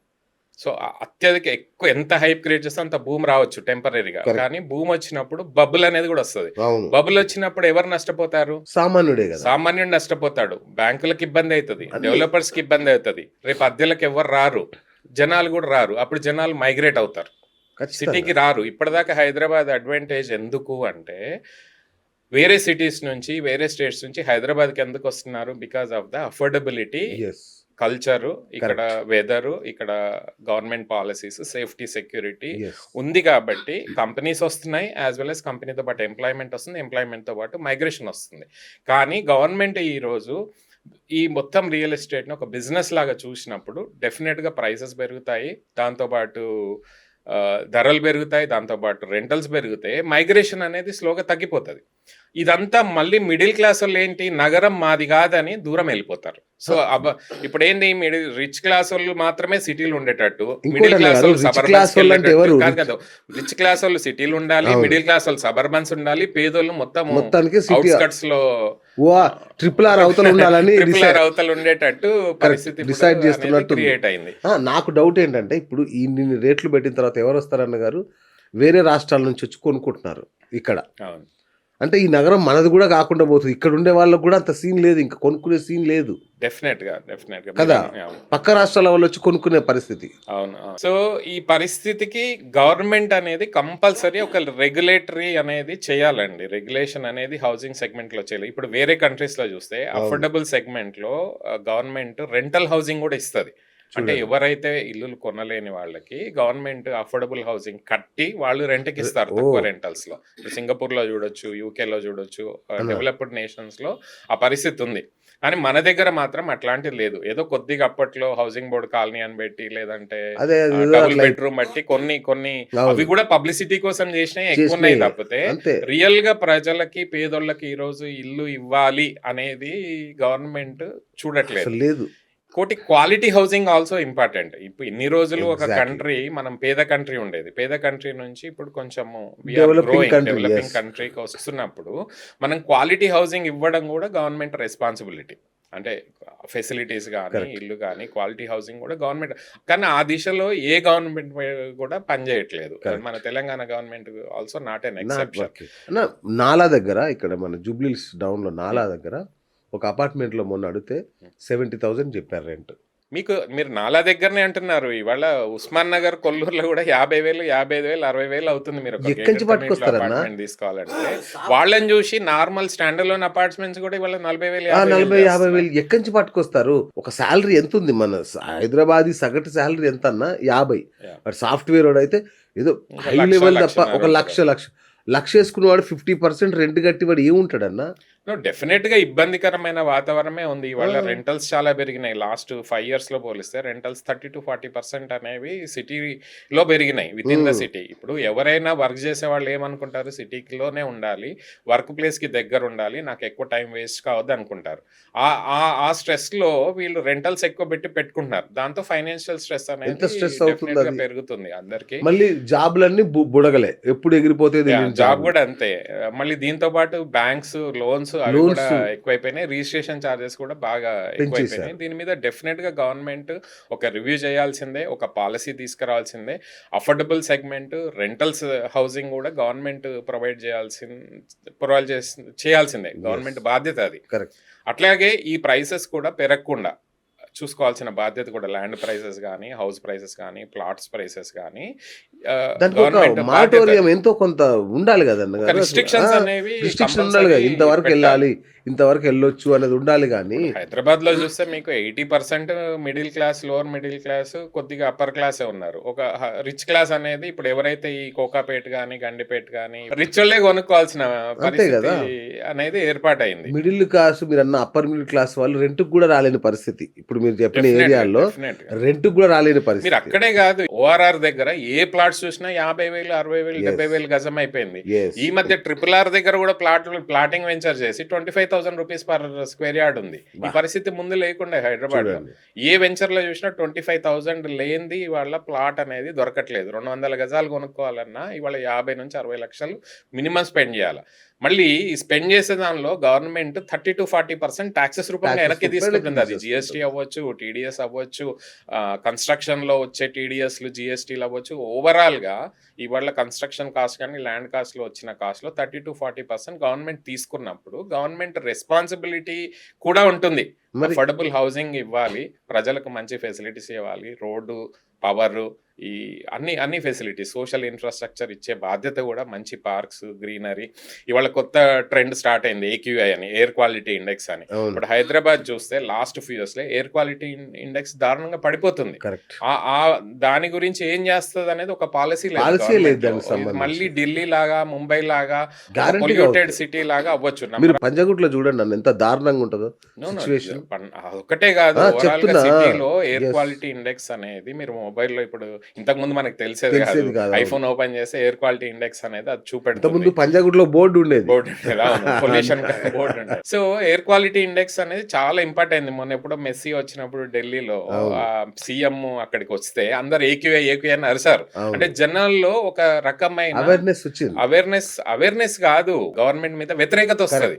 Speaker 2: సో అత్యధిక ఎక్కువ ఎంత హైప్ క్రియేట్ చేస్తే అంత భూమి రావచ్చు టెంపరీగా. కానీ భూమి వచ్చినప్పుడు బబుల్ అనేది కూడా వస్తుంది.
Speaker 1: అవును.
Speaker 2: బబుల్ వచ్చినప్పుడు ఎవరు నష్టపోతారు?
Speaker 1: సామాన్యుడే కదా.
Speaker 2: సామాన్యుడు నష్టపోతాడు. బ్యాంకులకు ఇబ్బంది అవుతుంది, డెవలపర్స్ కి ఇబ్బంది అవుతుంది. రేపు అద్దెలకు ఎవరు రారు, జనాలు కూడా రారు. అప్పుడు జనాలు మైగ్రేట్ అవుతారు, సిటీకి రారు. ఇప్పటిదాకా హైదరాబాద్ అడ్వాంటేజ్ ఎందుకు అంటే, వేరే సిటీస్ నుంచి, వేరే స్టేట్స్ నుంచి హైదరాబాద్కి ఎందుకు వస్తున్నారు? Because of the affordability, culture, ఇక్కడ వెదరు, ఇక్కడ గవర్నమెంట్ పాలసీస్, సేఫ్టీ, సెక్యూరిటీ ఉంది కాబట్టి కంపెనీస్ వస్తున్నాయి. యాజ్ వెల్ as కంపెనీతో పాటు ఎంప్లాయ్మెంట్ వస్తుంది, ఎంప్లాయ్మెంట్తో పాటు మైగ్రేషన్ వస్తుంది. కానీ గవర్నమెంట్ ఈరోజు ఈ మొత్తం రియల్ ఎస్టేట్ని ఒక బిజినెస్ లాగా చూసినప్పుడు డెఫినెట్గా ప్రైసెస్ పెరుగుతాయి, దాంతోపాటు ధరలు పెరుగుతాయి, దాంతోపాటు రెంటల్స్ పెరుగుతాయి, మైగ్రేషన్ అనేది స్లోగా తగ్గిపోతుంది. ఇదంతా మళ్ళీ మిడిల్ క్లాస్ వాళ్ళు ఏంటి, నగరం మాది కాదని దూరం వెళ్ళిపోతారు. సో ఇప్పుడు ఏంటి, రిచ్ క్లాస్ వాళ్ళు మాత్రమే సిటీలు ఉండేటట్టు, మిడిల్ క్లాస్ వాళ్ళు సబర్బన్స్ కాదు కదా. రిచ్ క్లాస్ వాళ్ళు సిటీలు ఉండాలి, మిడిల్ క్లాస్ వాళ్ళు సబర్బన్స్ ఉండాలి, పేదోళ్ళు మొత్తం అవుట్స్కట్స్ లో
Speaker 1: ట్రిపుల్ ఆర్
Speaker 2: అవతల ఉండేటట్టు పరిస్థితి
Speaker 1: డిసైడ్ చేస్తున్నట్టు
Speaker 2: క్రియేట్ అయింది.
Speaker 1: నాకు డౌట్ ఏంటంటే, ఇప్పుడు ఇన్ని రేట్లు పెట్టిన తర్వాత ఎవరు వస్తారన్న గారు? వేరే రాష్ట్రాల నుంచి వచ్చి కొనుక్కుంటున్నారు ఇక్కడ. అంటే ఈ నగరం మనది కూడా కాకుండా పోతుంది. ఇక్కడ ఉండే వాళ్ళకి కూడా అంత సీన్ లేదు, ఇంకా కొనుక్కునే సీన్ లేదు.
Speaker 2: డెఫినెట్ గా
Speaker 1: కదా, పక్క రాష్ట్రాల వాళ్ళు వచ్చి కొనుక్కునే పరిస్థితి.
Speaker 2: అవును. సో ఈ పరిస్థితికి గవర్నమెంట్ అనేది కంపల్సరీ ఒక రెగ్యులేటరీ అనేది చేయాలండి. రెగ్యులేషన్ అనేది హౌసింగ్ సెగ్మెంట్ లో చేయాలి. ఇప్పుడు వేరే కంట్రీస్ లో చూస్తే అఫోర్డబుల్ సెగ్మెంట్ లో గవర్నమెంట్ రెంటల్ హౌసింగ్ కూడా ఇస్తుంది. అంటే ఎవరైతే ఇల్లులు కొనలేని వాళ్ళకి గవర్నమెంట్ అఫోర్డబుల్ హౌసింగ్ కట్టి వాళ్ళు రెంట్కి ఇస్తారు తక్కువ రెంటల్స్ లో. సింగపూర్ లో చూడొచ్చు, యూకేలో చూడొచ్చు, డెవలప్డ్ నేషన్స్ లో ఆ పరిస్థితి ఉంది. కానీ మన దగ్గర మాత్రం అట్లాంటిది లేదు. ఏదో కొద్దిగా అప్పట్లో హౌసింగ్ బోర్డ్ కాలనీ అని పెట్టి, లేదంటే డబుల్ బెడ్రూమ్ బట్టి కొన్ని అవి కూడా పబ్లిసిటీ కోసం చేసినాయి ఎక్కువ ఉన్నాయి తప్పితే రియల్ గా ప్రజలకి, పేదోళ్ళకి ఈ రోజు ఇల్లు ఇవ్వాలి అనేది గవర్నమెంట్ చూడట్లేదు. కోటి క్వాలిటీ హౌసింగ్ ఆల్సో ఇంపార్టెంట్. ఇప్పుడు ఇన్ని రోజులు ఒక
Speaker 1: ఎగ్జాక్ట్లీ.
Speaker 2: కంట్రీ మనం పేద కంట్రీ ఉండేది. పేద కంట్రీ నుంచి ఇప్పుడు కొంచెము
Speaker 1: డెవలపింగ్ కంట్రీ.
Speaker 2: Developing
Speaker 1: yes.
Speaker 2: కంట్రీకి వస్తున్నప్పుడు మనం క్వాలిటీ హౌసింగ్ ఇవ్వడం కూడా గవర్నమెంట్ రెస్పాన్సిబిలిటీ. అంటే ఫెసిలిటీస్ కానీ
Speaker 1: కరెక్ట్.
Speaker 2: ఇల్లు కానీ క్వాలిటీ హౌసింగ్ కూడా గవర్నమెంట్. కానీ ఆ దిశలో ఏ గవర్నమెంట్ కూడా పనిచేయట్లేదు.
Speaker 1: కరెక్ట్.
Speaker 2: మన Telangana government also not N
Speaker 1: naught
Speaker 2: exception.
Speaker 1: Working. అన్న నాలా దగ్గర ఇక్కడ మన జూబ్లీస్ డౌన్లో నాలా దగ్గర ఒక అపార్ట్మెంట్లో మొన్న అడిగితే 70,000 చెప్పారు రెంట్.
Speaker 2: మీరు నాలా దగ్గరనే అంటున్నారు. ఇవాళ ఉస్మాన్ నగర్ కొల్లూరులో కూడా 50,000, 55,000, 60,000 అవుతుంది. మీరు ఒక
Speaker 1: ఎక్కడి నుంచి పట్టుకొస్తారన్న?
Speaker 2: అపార్ట్మెంట్ తీసుకోవాలంటే వాళ్ళని చూసి నార్మల్ స్టాండర్డ్ లోన్ అపార్ట్మెంట్స్ కూడా ఇవాళ 40,000,
Speaker 1: 40,000, 50,000
Speaker 2: 50,000
Speaker 1: ఎక్కడి నుంచి పట్టుకొస్తారు? ఒక శాలరీ ఎంత ఉంది మన హైదరాబాదీ సగటు శాలరీ ఎంత అన్న 50.
Speaker 2: Yeah.
Speaker 1: బట్ సాఫ్ట్వేర్ వాడు అయితే ఏదో
Speaker 2: ఇంకా
Speaker 1: హై
Speaker 2: లక్ష,
Speaker 1: లెవెల్ తప్ప
Speaker 2: లక్షన్నర
Speaker 1: ఒక లక్ష వేసుకున్నవాడు 50% రెంట్ కట్టి వాడు ఏముంటాడన్నా?
Speaker 2: డెఫినెట్ గా ఇబ్బందికరమైన వాతావరణమే ఉంది. ఇవాళ రెంటల్స్ చాలా పెరిగినాయి. లాస్ట్ 5 years లో పోలిస్తే రెంటల్స్ 30-40% అనేవి సిటీలో పెరిగినాయి విత్ ఇన్ ద సిటీ. ఇప్పుడు ఎవరైనా వర్క్ చేసే వాళ్ళు ఏమనుకుంటారు, సిటీలోనే ఉండాలి, వర్క్ ప్లేస్ కి దగ్గర ఉండాలి, నాకు ఎక్కువ టైం వేస్ట్ కావద్దు అనుకుంటారు. ఆ స్ట్రెస్ లో వీళ్ళు రెంటల్స్ ఎక్కువ పెట్టుకుంటున్నారు. దాంతో ఫైనాన్షియల్ స్ట్రెస్
Speaker 1: ఎంత
Speaker 2: అనేది
Speaker 1: స్ట్రెస్ అవుతుంది
Speaker 2: definite గా
Speaker 1: అది?
Speaker 2: పెరుగుతుంది అందరికి.
Speaker 1: మళ్ళీ జాబ్లన్నీ బుడగలే, ఎప్పుడు ఎగిరిపోతే
Speaker 2: జాబ్ కూడా అంతే. మళ్ళీ దీంతో పాటు బ్యాంక్స్ లోన్స్ అవి
Speaker 1: Loans
Speaker 2: కూడా ఎక్కువైపోయినాయి. రిజిస్ట్రేషన్ చార్జెస్ కూడా బాగా ఎక్కువైపోయినాయి. దీని మీద డెఫినెట్ గా గవర్నమెంట్ ఒక రివ్యూ చేయాల్సిందే, ఒక పాలసీ తీసుకురావాల్సిందే. అఫోర్డబుల్ సెగ్మెంట్ రెంటల్స్ హౌసింగ్ కూడా గవర్నమెంట్ ప్రొవైడ్ చేయాల్సిందే. గవర్నమెంట్ బాధ్యత అది.
Speaker 1: కరెక్ట్.
Speaker 2: అట్లాగే ఈ ప్రైసెస్ కూడా పెరగకుండా చూసుకోవాల్సిన బాధ్యత కూడా ల్యాండ్ ప్రైసెస్ కానీ, హౌస్ ప్రైసెస్ కానీ, ప్లాట్స్ ప్రైసెస్ కానీ
Speaker 1: దానికి ఒక మాటోరియం ఎంతో కొంత ఉండాలి కదన్న.
Speaker 2: రిస్ట్రిక్షన్స్ అనేవి
Speaker 1: రిస్ట్రిక్షన్ ఉండాలి కదా,
Speaker 2: compulsory
Speaker 1: ఇంతవరకు
Speaker 2: పెట్టాలి.
Speaker 1: వెళ్ళాలి, ఇంతవరకు వెళ్ళొచ్చు అనేది ఉండాలి. కానీ
Speaker 2: హైదరాబాద్ లో చూస్తే మీకు 80% middle class, lower middle class, కొద్దిగా అప్పర్ క్లాసే ఉన్నారు. ఒక రిచ్ క్లాస్ అనేది ఇప్పుడు ఎవరైతే ఈ కోకాపేట కానీ, గండిపేట కానీ రిచ్ వాళ్ళే కొనుక్కోవాల్సిన పరిస్థితి అనేది ఏర్పాటైంది.
Speaker 1: మిడిల్ క్లాస్, మీరు అన్న అప్పర్ మిడిల్ క్లాస్ వాళ్ళు రెంట్ కూడా రాలేని పరిస్థితి. ఇప్పుడు మీరు చెప్పిన ఏరియాలో రెంట్ కూడా రాలేని పరిస్థితి.
Speaker 2: మీరు అక్కడే కాదు, ఓఆర్ఆర్ దగ్గర ఏ ప్లాట్స్ చూసినా 50,000, 60,000, 70,000 గజం అయిపోయింది.
Speaker 1: Yes.
Speaker 2: ఈ మధ్య RRR దగ్గర కూడా ప్లాటింగ్ వెంచర్ చేసి 25,000 రూపీస్ పర్ స్క్వేర్ యార్డ్ ఉంది. ఈ పరిస్థితి ముందు లేకుండా హైదరాబాద్ లో
Speaker 1: చూడండి.
Speaker 2: ఏ వెంచర్ లో చూసినా 25,000 లేనిది ఇవాళ ప్లాట్ అనేది దొరకట్లేదు. 200 గజాలు కొనుక్కోవాలన్నా ఇవాళ 50 నుంచి 60 లక్షలు మినిమం స్పెండ్ చేయాలి. మళ్ళీ ఈ స్పెండ్ చేసే దానిలో గవర్నమెంట్ 30-40% ట్యాక్సెస్ రూపంగా వెనక్కి తీసుకుంటుంది. అది జిఎస్టీ అవ్వచ్చు, టీడీఎస్ అవ్వచ్చు, కన్స్ట్రక్షన్ లో వచ్చే టీడీఎస్లు, జిఎస్టీలు అవ్వచ్చు. ఓవరాల్ గా ఇవాళ కన్స్ట్రక్షన్ కాస్ట్ కానీ, ల్యాండ్ కాస్ట్ లో వచ్చిన కాస్ట్ లో 30-40% గవర్నమెంట్ తీసుకున్నప్పుడు గవర్నమెంట్ రెస్పాన్సిబిలిటీ కూడా ఉంటుంది. అఫోర్డబుల్ హౌసింగ్ ఇవ్వాలి, ప్రజలకు మంచి ఫెసిలిటీస్ ఇవ్వాలి, రోడ్డు, పవర్, ఈ అన్ని ఫెసిలిటీస్, సోషల్ ఇన్ఫ్రాస్ట్రక్చర్ ఇచ్చే బాధ్యత కూడా, మంచి పార్క్స్, గ్రీనరీ. ఇవాళ కొత్త ట్రెండ్ స్టార్ట్ అయింది AQI అని, ఎయిర్ క్వాలిటీ ఇండెక్స్ అని. ఇప్పుడు హైదరాబాద్ చూస్తే లాస్ట్ ఫ్యూ ఇయర్స్ లో ఎయిర్ క్వాలిటీ ఇండెక్స్ దారుణంగా పడిపోతుంది. దాని గురించి ఏం చేస్తుంది అనేది ఒక పాలసీ లేదు. మళ్ళీ ఢిల్లీ లాగా, ముంబై లాగా పొల్యూటెడ్ సిటీ లాగా అవ్వచ్చు.
Speaker 1: మీరు పంజగుట్లో చూడండి అన్న ఎంత దారుణంగా ఉంటుందో సిచ్యువేషన్.
Speaker 2: ఒకటే కాదు, సిటీలో ఎయిర్ క్వాలిటీ ఇండెక్స్ అనేది మీరు మొబైల్లో ఇప్పుడు ఇంతకు ముందు మనకు తెలిసేది కాదు. ఐఫోన్ ఓపెన్ చేస్తే ఎయిర్ క్వాలిటీ ఇండెక్స్ అనేది అది చూపెడుతుంది.
Speaker 1: పంజాగుట్లో బోర్డు ఉండేది,
Speaker 2: పొల్యూషన్ బోర్డు ఉండేది. సో ఎయిర్ క్వాలిటీ ఇండెక్స్ అనేది చాలా ఇంపార్టెంట్ అయింది. మొన్న ఎప్పుడో మెస్సీ వచ్చినప్పుడు ఢిల్లీలో సీఎం అక్కడికి వస్తే అందరు AQI అని అరిసారు. అంటే జనాల్లో ఒక రకమైన అవేర్నెస్ కాదు, గవర్నమెంట్ మీద వ్యతిరేకత వస్తుంది.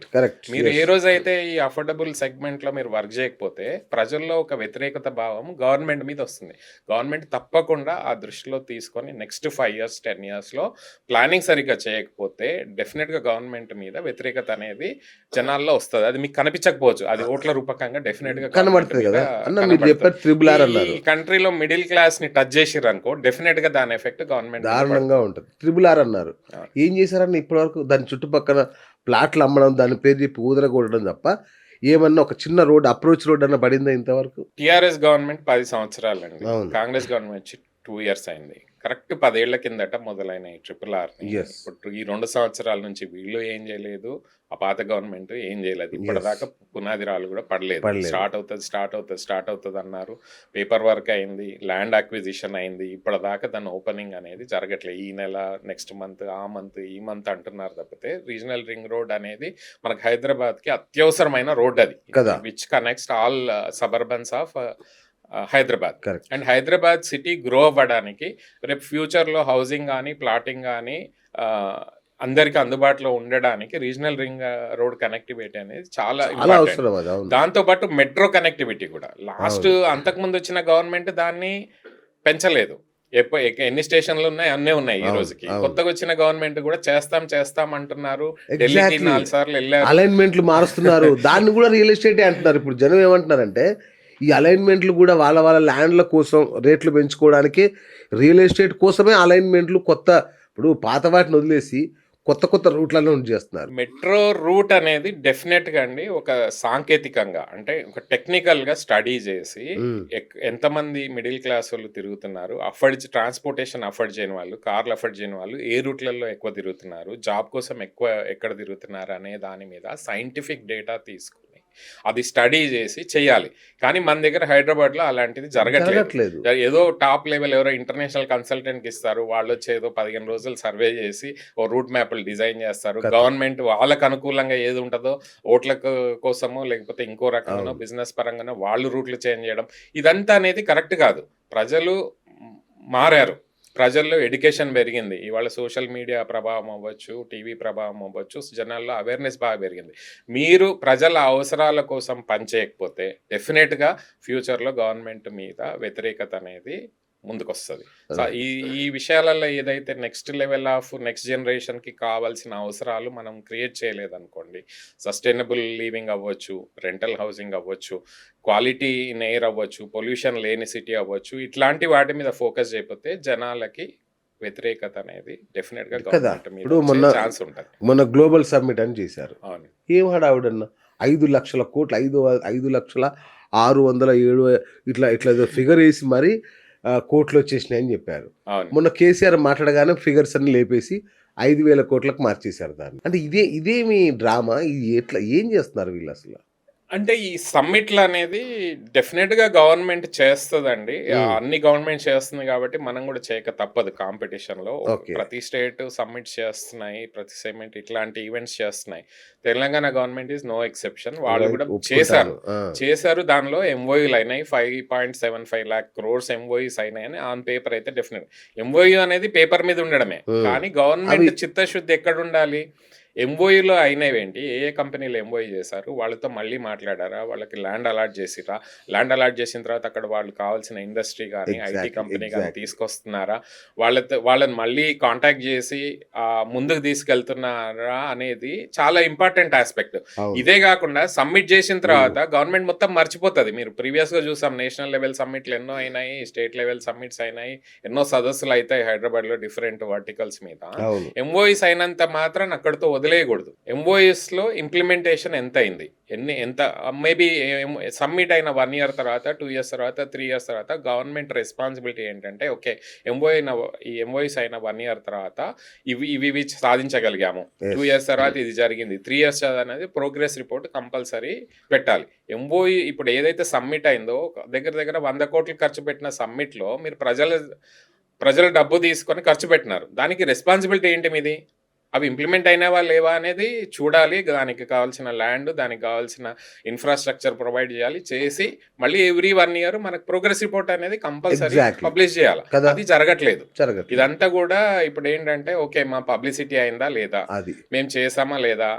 Speaker 2: మీరు ఏ రోజైతే ఈ అఫోర్డబుల్ సెగ్మెంట్ లో మీరు వర్క్ చేయకపోతే ప్రజల్లో ఒక వ్యతిరేకత భావం గవర్నమెంట్ మీద వస్తుంది. గవర్నమెంట్ తప్పకుండా ఆ దృష్టిలో తీసుకొని నెక్స్ట్ 5 years 10 years లో ప్లానింగ్ సరిగ్గా చేయకపోతే డెఫినెట్ గా గవర్నమెంట్ మీద వ్యతిరేకత అనేది జనాల్లో వస్తుంది. అది మీకు కనిపించకపోవచ్చు, అది ఓట్ల రూపకంగా డెఫినెట్ గా కనబడుతుంది కదా. ఈ కంట్రీలో మిడిల్ క్లాస్ ని టచ్ చేసిర్రు అనుకో, డెఫినెట్ గా దాని ఎఫెక్ట్ గవర్నమెంట్
Speaker 1: దారుణంగా ఉంటుంది. RRR అన్నారు, ఏం చేశారని ఇప్పటి వరకు దాని చుట్టుపక్కల ప్లాట్లు అమ్మడం, దాని పేరు చెప్పి ఊదరగొట్టడం తప్ప ఏమన్నా ఒక చిన్న రోడ్, అప్రోచ్ రోడ్ అన్న పడిందా ఇంతవరకు?
Speaker 2: టిఆర్ఎస్ గవర్నమెంట్ 10 సంవత్సరాలు అండి, కాంగ్రెస్ గవర్నమెంట్ 2 years అయింది. కరెక్ట్ 10 ఏళ్ల కిందట మొదలైనాయి ట్రిపుల్ ఆర్‌ని.
Speaker 1: యెస్.
Speaker 2: ఇప్పుడు ఈ 2 సంవత్సరాల నుంచి వీళ్ళు ఏం చేయలేదు. ఆ పాత గవర్నమెంట్ ఏం చేయలేదు.
Speaker 1: యెస్.
Speaker 2: ఇప్పటిదాకా పునాది రాళ్ళు కూడా పడలేదు.
Speaker 1: పడలేదు.
Speaker 2: స్టార్ట్ అవుతది అన్నారు. పేపర్ వర్క్ అయింది. ల్యాండ్ అక్విజిషన్ అయింది. ఇప్పటిదాకా దాని ఓపెనింగ్ అనేది జరగట్లేదు. ఈ నెల, నెక్స్ట్ మంత్, ఆ మంత్, ఈ మంత్ అంటున్నారు తప్పితే రీజనల్ రింగ్ రోడ్ అనేది మనకు హైదరాబాద్‌కి అత్యవసరమైన రోడ్ అది.
Speaker 1: కదా!
Speaker 2: Which connects all suburbans of Hyderabad.
Speaker 1: Correct.
Speaker 2: And Hyderabad city grow అవ్వడానికి రేపు ఫ్యూచర్‌లో హౌసింగ్ గానీ, ప్లాటింగ్ గానీ అందరికి అందుబాటులో ఉండడానికి రీజనల్ రింగ్ రోడ్ కనెక్టివిటీ అనేది చాలా
Speaker 1: చాలా
Speaker 2: ఇంపార్టెంట్.
Speaker 1: అవసరం అది. అవును.
Speaker 2: దాంతో పాటు మెట్రో కనెక్టివిటీ కూడా. లాస్ట్
Speaker 1: అవును.
Speaker 2: అంతకుముందు వచ్చిన గవర్నమెంట్ దాన్ని పెంచలేదు. ఎన్ని స్టేషన్లు ఉన్నాయి అన్నీ ఉన్నాయి ఈ
Speaker 1: అవును.
Speaker 2: రోజుకి.
Speaker 1: అవును.
Speaker 2: కొత్తగా వచ్చిన గవర్నమెంట్ కూడా చేస్తాం అంటున్నారు. ఢిల్లీకి
Speaker 1: ఎగ్జాక్ట్లీ.
Speaker 2: 4 సార్లు వెళ్ళారు.
Speaker 1: అలైన్మెంట్లు మారుస్తున్నారు. దాన్ని కూడా రియల్ ఎస్టేటే అంటున్నారు. ఇప్పుడు జనం ఏమంటున్నారంటే ఈ అలైన్మెంట్లు కూడా వాళ్ళ ల్యాండ్ల కోసం రేట్లు పెంచుకోవడానికి రియల్ ఎస్టేట్ కోసమే అలైన్మెంట్లు కొత్త ఇప్పుడు పాత వాటిని వదిలేసి కొత్త రూట్లలో చేస్తున్నారు.
Speaker 2: మెట్రో రూట్ అనేది డెఫినెట్ గా అండి ఒక సాంకేతికంగా అంటే ఒక టెక్నికల్ గా స్టడీ చేసి ఎంతమంది మిడిల్ క్లాస్ వాళ్ళు తిరుగుతున్నారు, ట్రాన్స్పోర్టేషన్ అఫోర్డ్ చేయని వాళ్ళు, కార్లు అఫోర్డ్ చేయని వాళ్ళు ఏ రూట్లలో ఎక్కువ తిరుగుతున్నారు, జాబ్ కోసం ఎక్కువ ఎక్కడ తిరుగుతున్నారు అనే దాని మీద సైంటిఫిక్ డేటా తీసుకుని అది స్టడీ చేసి చేయాలి. కానీ మన దగ్గర హైదరాబాద్లో అలాంటిది జరగట్లేదు. ఏదో టాప్ లెవెల్ ఎవరో ఇంటర్నేషనల్ కన్సల్టెంట్కి ఇస్తారు, వాళ్ళు వచ్చి ఏదో 15 రోజులు సర్వే చేసి ఓ రూట్ మ్యాప్లు డిజైన్ చేస్తారు. గవర్నమెంట్ వాళ్ళకు అనుకూలంగా ఏది ఉంటుందో ఓట్ల కోసమో లేకపోతే ఇంకో రకంగానో బిజినెస్ పరంగానో వాళ్ళు రూట్లు చేంజ్ చేయడం, ఇదంతా అనేది కరెక్ట్ కాదు. ప్రజలు మారారు, ప్రజల్లో ఎడ్యుకేషన్ పెరిగింది. ఇవాళ సోషల్ మీడియా ప్రభావం అవ్వచ్చు, టీవీ ప్రభావం అవ్వచ్చు, జనాల్లో అవేర్నెస్ బాగా పెరిగింది. మీరు ప్రజల అవసరాల కోసం పనిచేయకపోతే డెఫినెట్గా ఫ్యూచర్లో గవర్నమెంట్ మీద వ్యతిరేకత అనేది ముందుకొస్తుంది. సో ఈ విషయాలలో ఏదైతే నెక్స్ట్ లెవెల్ ఆఫ్ నెక్స్ట్ జనరేషన్కి కావాల్సిన అవసరాలు మనం క్రియేట్ చేయలేదనుకోండి, సస్టైనబుల్ లివింగ్ అవ్వచ్చు, రెంటల్ హౌసింగ్ అవ్వచ్చు, క్వాలిటీ ఇన్ ఎయిర్ అవ్వచ్చు, పొల్యూషన్ లేని సిటీ అవ్వచ్చు, ఇట్లాంటి వాటి మీద ఫోకస్ చేయకపోతే జనాలకి వ్యతిరేకత అనేది డెఫినెట్గా గవర్నమెంట్ మీద ఛాన్స్ ఉంటుంది.
Speaker 1: మొన్న గ్లోబల్ సమ్మిట్ అని చేశారు.
Speaker 2: అవును.
Speaker 1: ఏం హడావుడన్నా 5 లక్షల కోట్లు 5,607 ఇట్లా ఫిగర్ వేసి మరి కోట్లు వచ్చేసినాయని చెప్పారు. మొన్న కేసీఆర్ మాట్లాడగానే ఫిగర్స్ అన్ని లేపేసి 5,000 కోట్లకు మార్చేశారు దాన్ని. అంటే ఇదేమి డ్రామా, ఇది ఎట్లా ఏం చేస్తున్నారు వీళ్ళు అసలు?
Speaker 2: అంటే ఈ సమ్మిట్లు అనేది డెఫినెట్ గా గవర్నమెంట్ చేస్తుందండి. అన్ని గవర్నమెంట్ చేస్తుంది కాబట్టి మనం కూడా చేయక తప్పదు. కాంపిటీషన్ లో ప్రతి స్టేట్ సమ్మిట్స్ చేస్తున్నాయి, ప్రతి సమ్మిట్ ఇట్లాంటి ఈవెంట్స్ చేస్తున్నాయి. Telangana government is no exception. వాళ్ళు కూడా చేశారు. దానిలో ఎంఓయూలు అయినాయి. 5.75 lakh crores ఎంఓయూస్ అయినాయని ఆన్ పేపర్ అయితే డెఫినెట్. ఎంఓయూ అనేది పేపర్ మీద ఉండడమే, కానీ గవర్నమెంట్ చిత్తశుద్ధి ఎక్కడ ఉండాలి? ఎంఓయూలో అయినవేంటి, ఏ కంపెనీలు ఎంఓయూ చేశారు, వాళ్ళతో మళ్ళీ మాట్లాడారా, వాళ్ళకి ల్యాండ్ అలాట్ చేసిరా, ల్యాండ్ అలాట్ చేసిన తర్వాత అక్కడ వాళ్ళు కావాల్సిన ఇండస్ట్రీ కానీ ఐటీ కంపెనీ కానీ తీసుకొస్తున్నారా, వాళ్ళని మళ్ళీ కాంటాక్ట్ చేసి ముందుకు తీసుకెళ్తున్నారా అనేది చాలా ఇంపార్టెంట్ ఆస్పెక్ట్. ఇదే కాకుండా సబ్మిట్ చేసిన తర్వాత గవర్నమెంట్ మొత్తం మర్చిపోతుంది. మీరు ప్రీవియస్గా చూసాం, నేషనల్ లెవెల్ సమ్మిట్లు ఎన్నో అయినాయి, స్టేట్ లెవెల్ సమ్మిట్స్ అయినాయి, ఎన్నో సదస్సులు అవుతాయి హైదరాబాద్లో డిఫరెంట్ వర్టికల్స్ మీద. ఎంఓయూస్ అయినంత మాత్రం అక్కడితో వదిలేయకూడదు. ఎంఓఎస్ లో ఇంప్లిమెంటేషన్ ఎంత అయింది, మేబీ సబ్మిట్ అయిన 1 year తర్వాత, 2 years తర్వాత, 3 years తర్వాత గవర్నమెంట్ రెస్పాన్సిబిలిటీ ఏంటంటే, ఓకే ఈ ఎంఓఎస్ అయిన 1 year తర్వాత ఇవి సాధించగలిగాము, 2 years తర్వాత ఇది జరిగింది, 3 years అనేది ప్రోగ్రెస్ రిపోర్ట్ కంపల్సరీ పెట్టాలి. ఎంఓఈ ఇప్పుడు ఏదైతే సబ్మిట్ అయిందో దగ్గర 100 కోట్లు ఖర్చు పెట్టిన సబ్మిట్ లో మీరు ప్రజల డబ్బు తీసుకొని ఖర్చు పెట్టినారు. దానికి రెస్పాన్సిబిలిటీ ఏంటి మీది? అవి ఇంప్లిమెంట్ అయినావా లేవా అనేది చూడాలి. దానికి కావాల్సిన ల్యాండ్, దానికి కావాల్సిన ఇన్ఫ్రాస్ట్రక్చర్ ప్రొవైడ్ చేసి మళ్ళీ ఎవ్రీ 1 year మనకు ప్రోగ్రెస్ రిపోర్ట్ అనేది కంపల్సరీ పబ్లిష్ చేయాలి. అది జరగట్లేదు. ఇదంతా కూడా ఇప్పుడు ఏంటంటే, ఓకే మా పబ్లిసిటీ అయిందా లేదా, మేము చేసామా లేదా,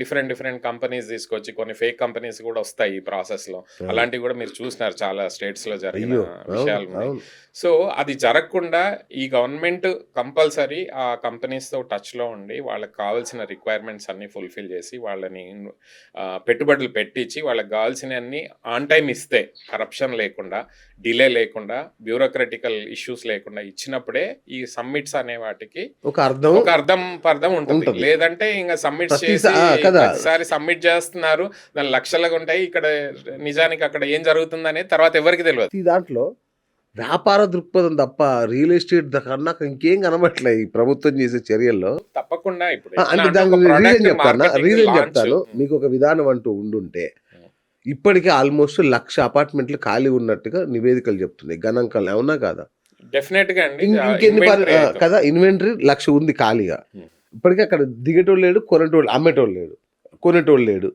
Speaker 2: డిఫరెంట్ కంపెనీస్ తీసుకొచ్చి కొన్ని ఫేక్ కంపెనీస్ కూడా వస్తాయి ఈ ప్రాసెస్ లో. అలాంటివి కూడా మీరు చూసినారు చాలా స్టేట్స్ లో జరిగిన విషయాలు. సో అది జరగకుండా ఈ గవర్నమెంట్ కంపల్సరీ ఆ కంపెనీస్ తో టచ్ లో ఉండి వాళ్ళకి కావాల్సిన రిక్వైర్మెంట్స్ అన్ని ఫుల్ఫిల్ చేసి వాళ్ళని పెట్టుబడులు పెట్టించి వాళ్ళకి కావాల్సిన అన్ని ఆన్ టైం ఇస్తే, కరప్షన్ లేకుండా, డిలే లేకుండా, బ్యూరోక్రటికల్ ఇష్యూస్ లేకుండా ఇచ్చినప్పుడే ఈ సమ్మిట్స్ అనే వాటికి ఒక అర్థం ఉంటుంది. లేదంటే ఇంకా సమ్మిట్స్ చేసి ప్రతిసారి సబ్మిట్ చేస్తున్నారు, దాని లక్షలుగా ఉంటాయి, ఇక్కడ నిజానికి అక్కడ ఏం జరుగుతుంది అనేది తర్వాత ఎవరికి తెలియదు.
Speaker 1: దాంట్లో వ్యాపార దృక్పథం తప్ప రియల్ ఎస్టేట్ కన్నా ఇంకేం కనబట్లే ఈ ప్రభుత్వం చేసే చర్యల్లో.
Speaker 2: తప్పకుండా ఇప్పుడు
Speaker 1: అంటే
Speaker 2: ఎట్లా అంటే
Speaker 1: దానికి
Speaker 2: ఒక
Speaker 1: రీజన్
Speaker 2: product
Speaker 1: చెప్తాను,
Speaker 2: marketing
Speaker 1: రీజన్
Speaker 2: launch.
Speaker 1: చెప్తాను. మీకు ఒక విధానం అంటూ ఉండుంటే ఇప్పటికే ఆల్మోస్ట్ 1,00,000 అపార్ట్మెంట్లు ఖాళీ ఉన్నట్టుగా నివేదికలు చెప్తున్నాయి, గణాంకాలు. అవునా కాదా?
Speaker 2: డెఫినెట్ గా అండి
Speaker 1: ఇంకెన్ని
Speaker 2: inventory అవుతుంది.
Speaker 1: కదా, ఇన్వెంటరీ 1,00,000 ఉంది ఖాళీగా.
Speaker 2: Hmm.
Speaker 1: ఇప్పటికే అక్కడ దిగేటోళ్ళు లేడు, కొనేటోళ్ళు అమ్మేటోళ్ళు లేడు, కొనేటోళ్ళు లేడు.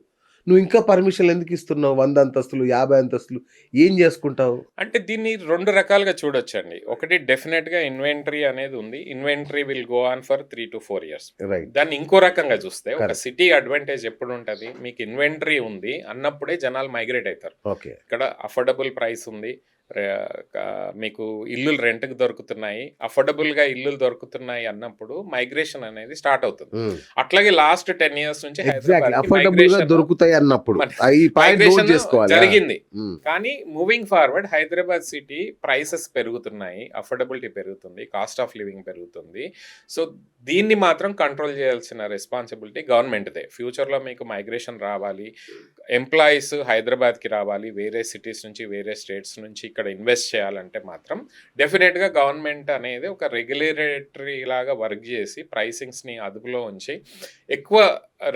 Speaker 1: నువ్వు ఇంకా పర్మిషన్లు ఎందుకు ఇస్తున్నావు? 100 అంతస్తులు 50 అంతస్తులు ఏం చేసుకుంటావు?
Speaker 2: అంటే దీన్ని 2 రకాలుగా చూడొచ్చండి. ఒకటి డెఫినెట్ గా ఇన్వెంటరీ అనేది ఉంది. Inventory will go on for 3 to 4 years.
Speaker 1: Right.
Speaker 2: దాన్ని ఇంకో రకంగా చూస్తే ఒక
Speaker 1: Correct.
Speaker 2: సిటీ అడ్వాంటేజ్ ఎప్పుడు ఉంటది? మీకు ఇన్వెంటరీ ఉంది అన్నప్పుడే జనాలు మైగ్రేట్ అవుతారు.
Speaker 1: ఓకే.
Speaker 2: ఇక్కడ అఫోర్డబుల్ ప్రైస్ ఉంది, మీకు ఇల్లులు రెంట్కి దొరుకుతున్నాయి, అఫోర్డబుల్గా ఇల్లులు దొరుకుతున్నాయి అన్నప్పుడు మైగ్రేషన్ అనేది స్టార్ట్ అవుతుంది. అట్లాగే లాస్ట్ 10 years నుంచి
Speaker 1: ఎగ్జాక్ట్లీ అఫోర్డబుల్ గా దొరుకుతాయి అన్నప్పుడు ఈ పాయింట్ నోట్ చేసుకోవాలి.
Speaker 2: జరిగింది.
Speaker 1: Hmm.
Speaker 2: కానీ moving forward Hyderabad city prices పెరుగుతున్నాయి, అఫోర్డబిలిటీ పెరుగుతుంది, కాస్ట్ ఆఫ్ లివింగ్ పెరుగుతుంది. సో దీన్ని మాత్రం కంట్రోల్ చేయాల్సిన రెస్పాన్సిబిలిటీ గవర్నమెంట్దే. ఫ్యూచర్లో మీకు మైగ్రేషన్ రావాలి, ఎంప్లాయీస్ హైదరాబాద్కి రావాలి, వేరే సిటీస్ నుంచి వేరే స్టేట్స్ నుంచి ఇక్కడ ఇన్వెస్ట్ చేయాలంటే మాత్రం డెఫినెట్గా గవర్నమెంట్ అనేది ఒక రెగ్యులేటరీ లాగా వర్క్ చేసి ప్రైసింగ్స్ని అదుపులో ఉంచి ఎక్కువ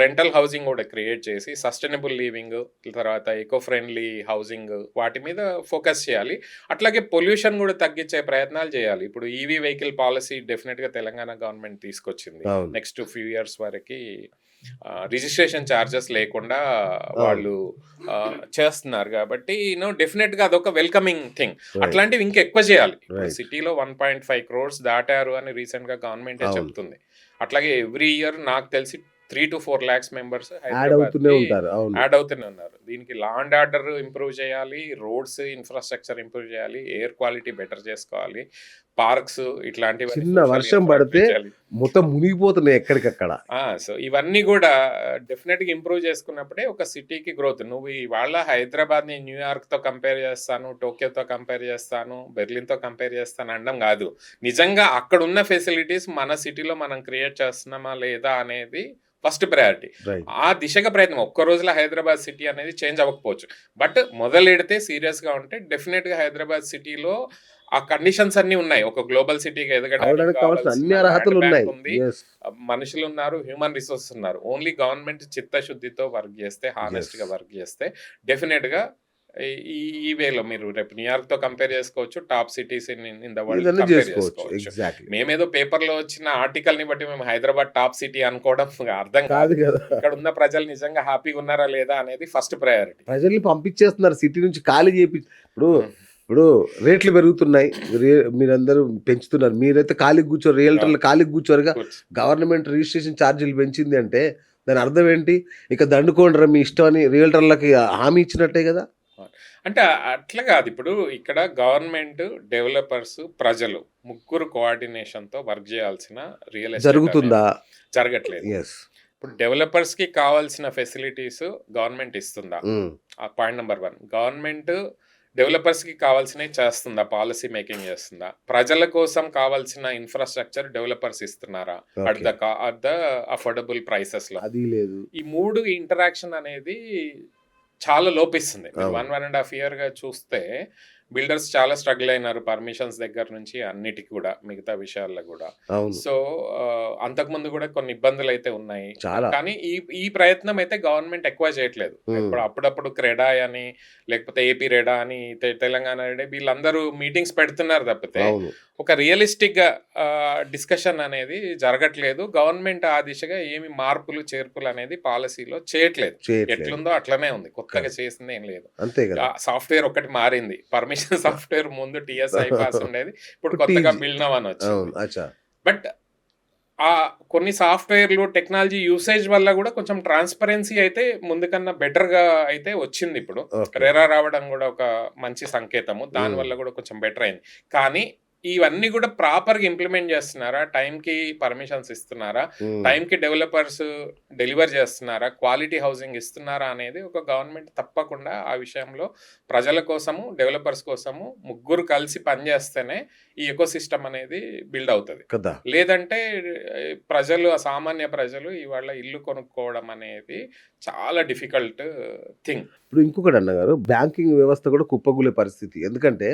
Speaker 2: రెంటల్ హౌసింగ్ కూడా క్రియేట్ చేసి సస్టైనబుల్ లివింగ్, తర్వాత ఎకో ఫ్రెండ్లీ హౌసింగ్, వాటి మీద ఫోకస్ చేయాలి. అట్లాగే పొల్యూషన్ కూడా తగ్గించే ప్రయత్నాలు చేయాలి. ఇప్పుడు ఈవీ వెహికల్ పాలసీ డెఫినెట్గా తెలంగాణ గవర్నమెంట్ తీసుకొచ్చింది.
Speaker 1: అవును.
Speaker 2: నెక్స్ట్ ఫ్యూ ఇయర్స్ వరకు రిజిస్ట్రేషన్ ఛార్జెస్ లేకుండా వాళ్ళు చేస్తున్నారు కాబట్టి డెఫినెట్గా అదొక వెల్కమింగ్ థింగ్. అట్లాంటివి ఇంకా ఎక్కువ చేయాలి.
Speaker 1: Right.
Speaker 2: సిటీలో 1.5 crores దాటారు అని రీసెంట్గా గవర్నమెంటే
Speaker 1: అవును.
Speaker 2: చెప్తుంది. అట్లాగే ఎవ్రీ ఇయర్ నాకు తెలిసి 3 to 4 lakhs మెంబర్స్
Speaker 1: యాడ్ అవుతూనే ఉంటారు. అవును.
Speaker 2: యాడ్ అవుతూనే ఉన్నారు. దీనికి లా అండ్ ఆర్డర్ ఇంప్రూవ్ చేయాలి, రోడ్స్ ఇన్ఫ్రాస్ట్రక్చర్ ఇంప్రూవ్ చేయాలి, ఎయిర్ క్వాలిటీ బెటర్ చేసుకోవాలి, పార్క్స్ ఇట్లాంటివి
Speaker 1: చిన్న వర్షం పడితే మొత్తం మునిగిపోతున్నాయి ఎక్కడికక్కడ.
Speaker 2: సో ఇవన్నీ కూడా డెఫినెట్గా ఇంప్రూవ్ చేసుకున్నప్పుడే ఒక సిటీకి గ్రోత్. నువ్వు ఇవాళ హైదరాబాద్ని న్యూయార్క్తో కంపేర్ చేస్తాను, టోక్యోతో కంపేర్ చేస్తాను, బెర్లిన్తో కంపేర్ చేస్తాను అనడం కాదు. నిజంగా అక్కడ ఉన్న ఫెసిలిటీస్ మన సిటీలో మనం క్రియేట్ చేస్తున్నామా లేదా అనేది ఫస్ట్ ప్రయారిటీ.
Speaker 1: రైట్.
Speaker 2: ఆ దిశగా ప్రయత్నం. ఒక్క రోజులో హైదరాబాద్ సిటీ అనేది చేంజ్ అవ్వకపోవచ్చు, బట్ మొదలెడితే సీరియస్గా ఉంటే డెఫినెట్గా హైదరాబాద్ సిటీలో ఆ కండిషన్స్ అన్ని ఉన్నాయి. ఒక గ్లోబల్ సిటీగా
Speaker 1: అవడానికి
Speaker 2: ఎదగడానికి
Speaker 1: కావాల్సిన అన్ని అర్హతలు ఉన్నాయి.
Speaker 2: ఉంది,
Speaker 1: Yes.
Speaker 2: మనుషులు ఉన్నారు, హ్యూమన్ రిసోర్సెస్ ఉన్నారు. ఓన్లీ గవర్నమెంట్ చిత్తశుద్ధితో వర్క్ చేస్తే, హానెస్ట్ గా వర్క్ చేస్తే డెఫినెట్ గా ఈ వేలో మీరు రేపు న్యూయార్క్ తో కంపేర్ చేసుకోవచ్చు, top cities in the world
Speaker 1: ఇదన్నీ
Speaker 2: కంపేర్
Speaker 1: చేసుకోవచ్చు.
Speaker 2: చేసుకోవచ్చు.
Speaker 1: ఎగ్జాక్ట్లీ.
Speaker 2: మేమేదో పేపర్ లో వచ్చిన ఆర్టికల్ ని బట్టి మేము హైదరాబాద్ టాప్ సిటీ అనుకోవడం అర్థం కాదు.
Speaker 1: కాదు కదా.
Speaker 2: ఇక్కడ ఉన్న ప్రజలు నిజంగా హ్యాపీగా ఉన్నారా లేదా అనేది ఫస్ట్ ప్రయారిటీ.
Speaker 1: ప్రజల్ని పంపించేస్తున్నారు సిటీ నుంచి, ఖాళీ చేపి. ఇప్పుడు రేట్లు పెరుగుతున్నాయి, మీరందరూ పెంచుతున్నారు, మీరైతే ఖాళీ కూర్చోరు, రియల్టర్లు ఖాళీ కూర్చోరుగా. గవర్నమెంట్ రిజిస్ట్రేషన్ ఛార్జీలు పెంచింది అంటే దాని అర్థం ఏంటి? ఇక దండుకోండి మీ ఇష్టం అని రియల్టర్లకి హామీ ఇచ్చినట్టే కదా.
Speaker 2: అంటే అట్లా కాదు. ఇప్పుడు ఇక్కడ గవర్నమెంట్, డెవలపర్స్, ప్రజలు ముగ్గురు కోఆర్డినేషన్తో వర్క్ చేయాల్సిన రియల్ ఎస్టేట్
Speaker 1: జరుగుతుందా?
Speaker 2: జరగట్లేదు.
Speaker 1: ఎస్.
Speaker 2: ఇప్పుడు డెవలపర్స్ కి కావాల్సిన ఫెసిలిటీస్ గవర్నమెంట్ ఇస్తుందా? Point number 1. గవర్నమెంట్ డెవలపర్స్ కి కావాల్సినవి చేస్తుందా? పాలసీ మేకింగ్ చేస్తుందా? ప్రజల కోసం కావాల్సిన ఇన్ఫ్రాస్ట్రక్చర్ డెవలపర్స్ ఇస్తున్నారా? అట్ ద అఫోర్డబుల్ ప్రైసెస్ లో?
Speaker 1: అది లేదు.
Speaker 2: ఈ 3 ఇంటరాక్షన్ అనేది చాలా లోపిస్తుంది. 1.5 year గా చూస్తే బిల్డర్స్ చాలా స్ట్రగుల్ అయినారు, పర్మిషన్స్ దగ్గర నుంచి అన్నిటికి కూడా, మిగతా విషయాల్లో కూడా. సో అంతకుముందు కూడా కొన్ని ఇబ్బందులు అయితే ఉన్నాయి. కానీ ఈ ప్రయత్నం అయితే గవర్నమెంట్ ఎక్కువ చేయట్లేదు. ఇప్పుడు అప్పుడప్పుడు క్రెడా అని, లేకపోతే ఏపీ రెడా అని, తెలంగాణ రెడా, వీళ్ళందరూ మీటింగ్స్ పెడుతున్నారు తప్పితే ఒక రియలిస్టిక్ గా డిస్కషన్ అనేది జరగట్లేదు. గవర్నమెంట్ ఆ దిశగా ఏమి మార్పులు చేర్పులు అనేది పాలసీలో చేయట్లేదు. ఎట్లుందో అట్లనే ఉంది, కొత్తగా చేసింది ఏం లేదు. సాఫ్ట్వేర్ ఒకటి మారింది. పర్మిషన్ సాఫ్ట్వేర్ ముందు టిఎస్ఐ పాస్ ఉండేది, ఇప్పుడు కొత్తగా బిల్డ్ అని వచ్చింది. బట్ ఆ కొన్ని సాఫ్ట్వేర్లు, టెక్నాలజీ యూసేజ్ వల్ల కూడా కొంచెం ట్రాన్స్పరెన్సీ అయితే ముందు కన్నా బెటర్ గా అయితే వచ్చింది. ఇప్పుడు రెరా రావడం కూడా ఒక మంచి సంకేతము, దాని వల్ల కూడా కొంచెం బెటర్ అయింది. కానీ ఇవన్నీ కూడా ప్రాపర్ గా ఇంప్లిమెంట్ చేస్తున్నారా? టైంకి పర్మిషన్స్ ఇస్తున్నారా? టైంకి డెవలపర్స్ డెలివర్ చేస్తున్నారా? క్వాలిటీ హౌసింగ్ ఇస్తున్నారా అనేది ఒక గవర్నమెంట్ తప్పకుండా ఆ విషయంలో ప్రజల కోసము, డెవలపర్స్ కోసము ముగ్గురు కలిసి పనిచేస్తేనే ఈ ఎకో సిస్టమ్ అనేది బిల్డ్ అవుతుంది. లేదంటే ప్రజలు, సామాన్య ప్రజలు ఇవాళ ఇల్లు కొనుక్కోవడం అనేది చాలా డిఫికల్ట్ థింగ్.
Speaker 1: ఇప్పుడు ఇంకొకటి అన్నగారు, బ్యాంకింగ్ వ్యవస్థ కూడా కుప్పగూలే పరిస్థితి. ఎందుకంటే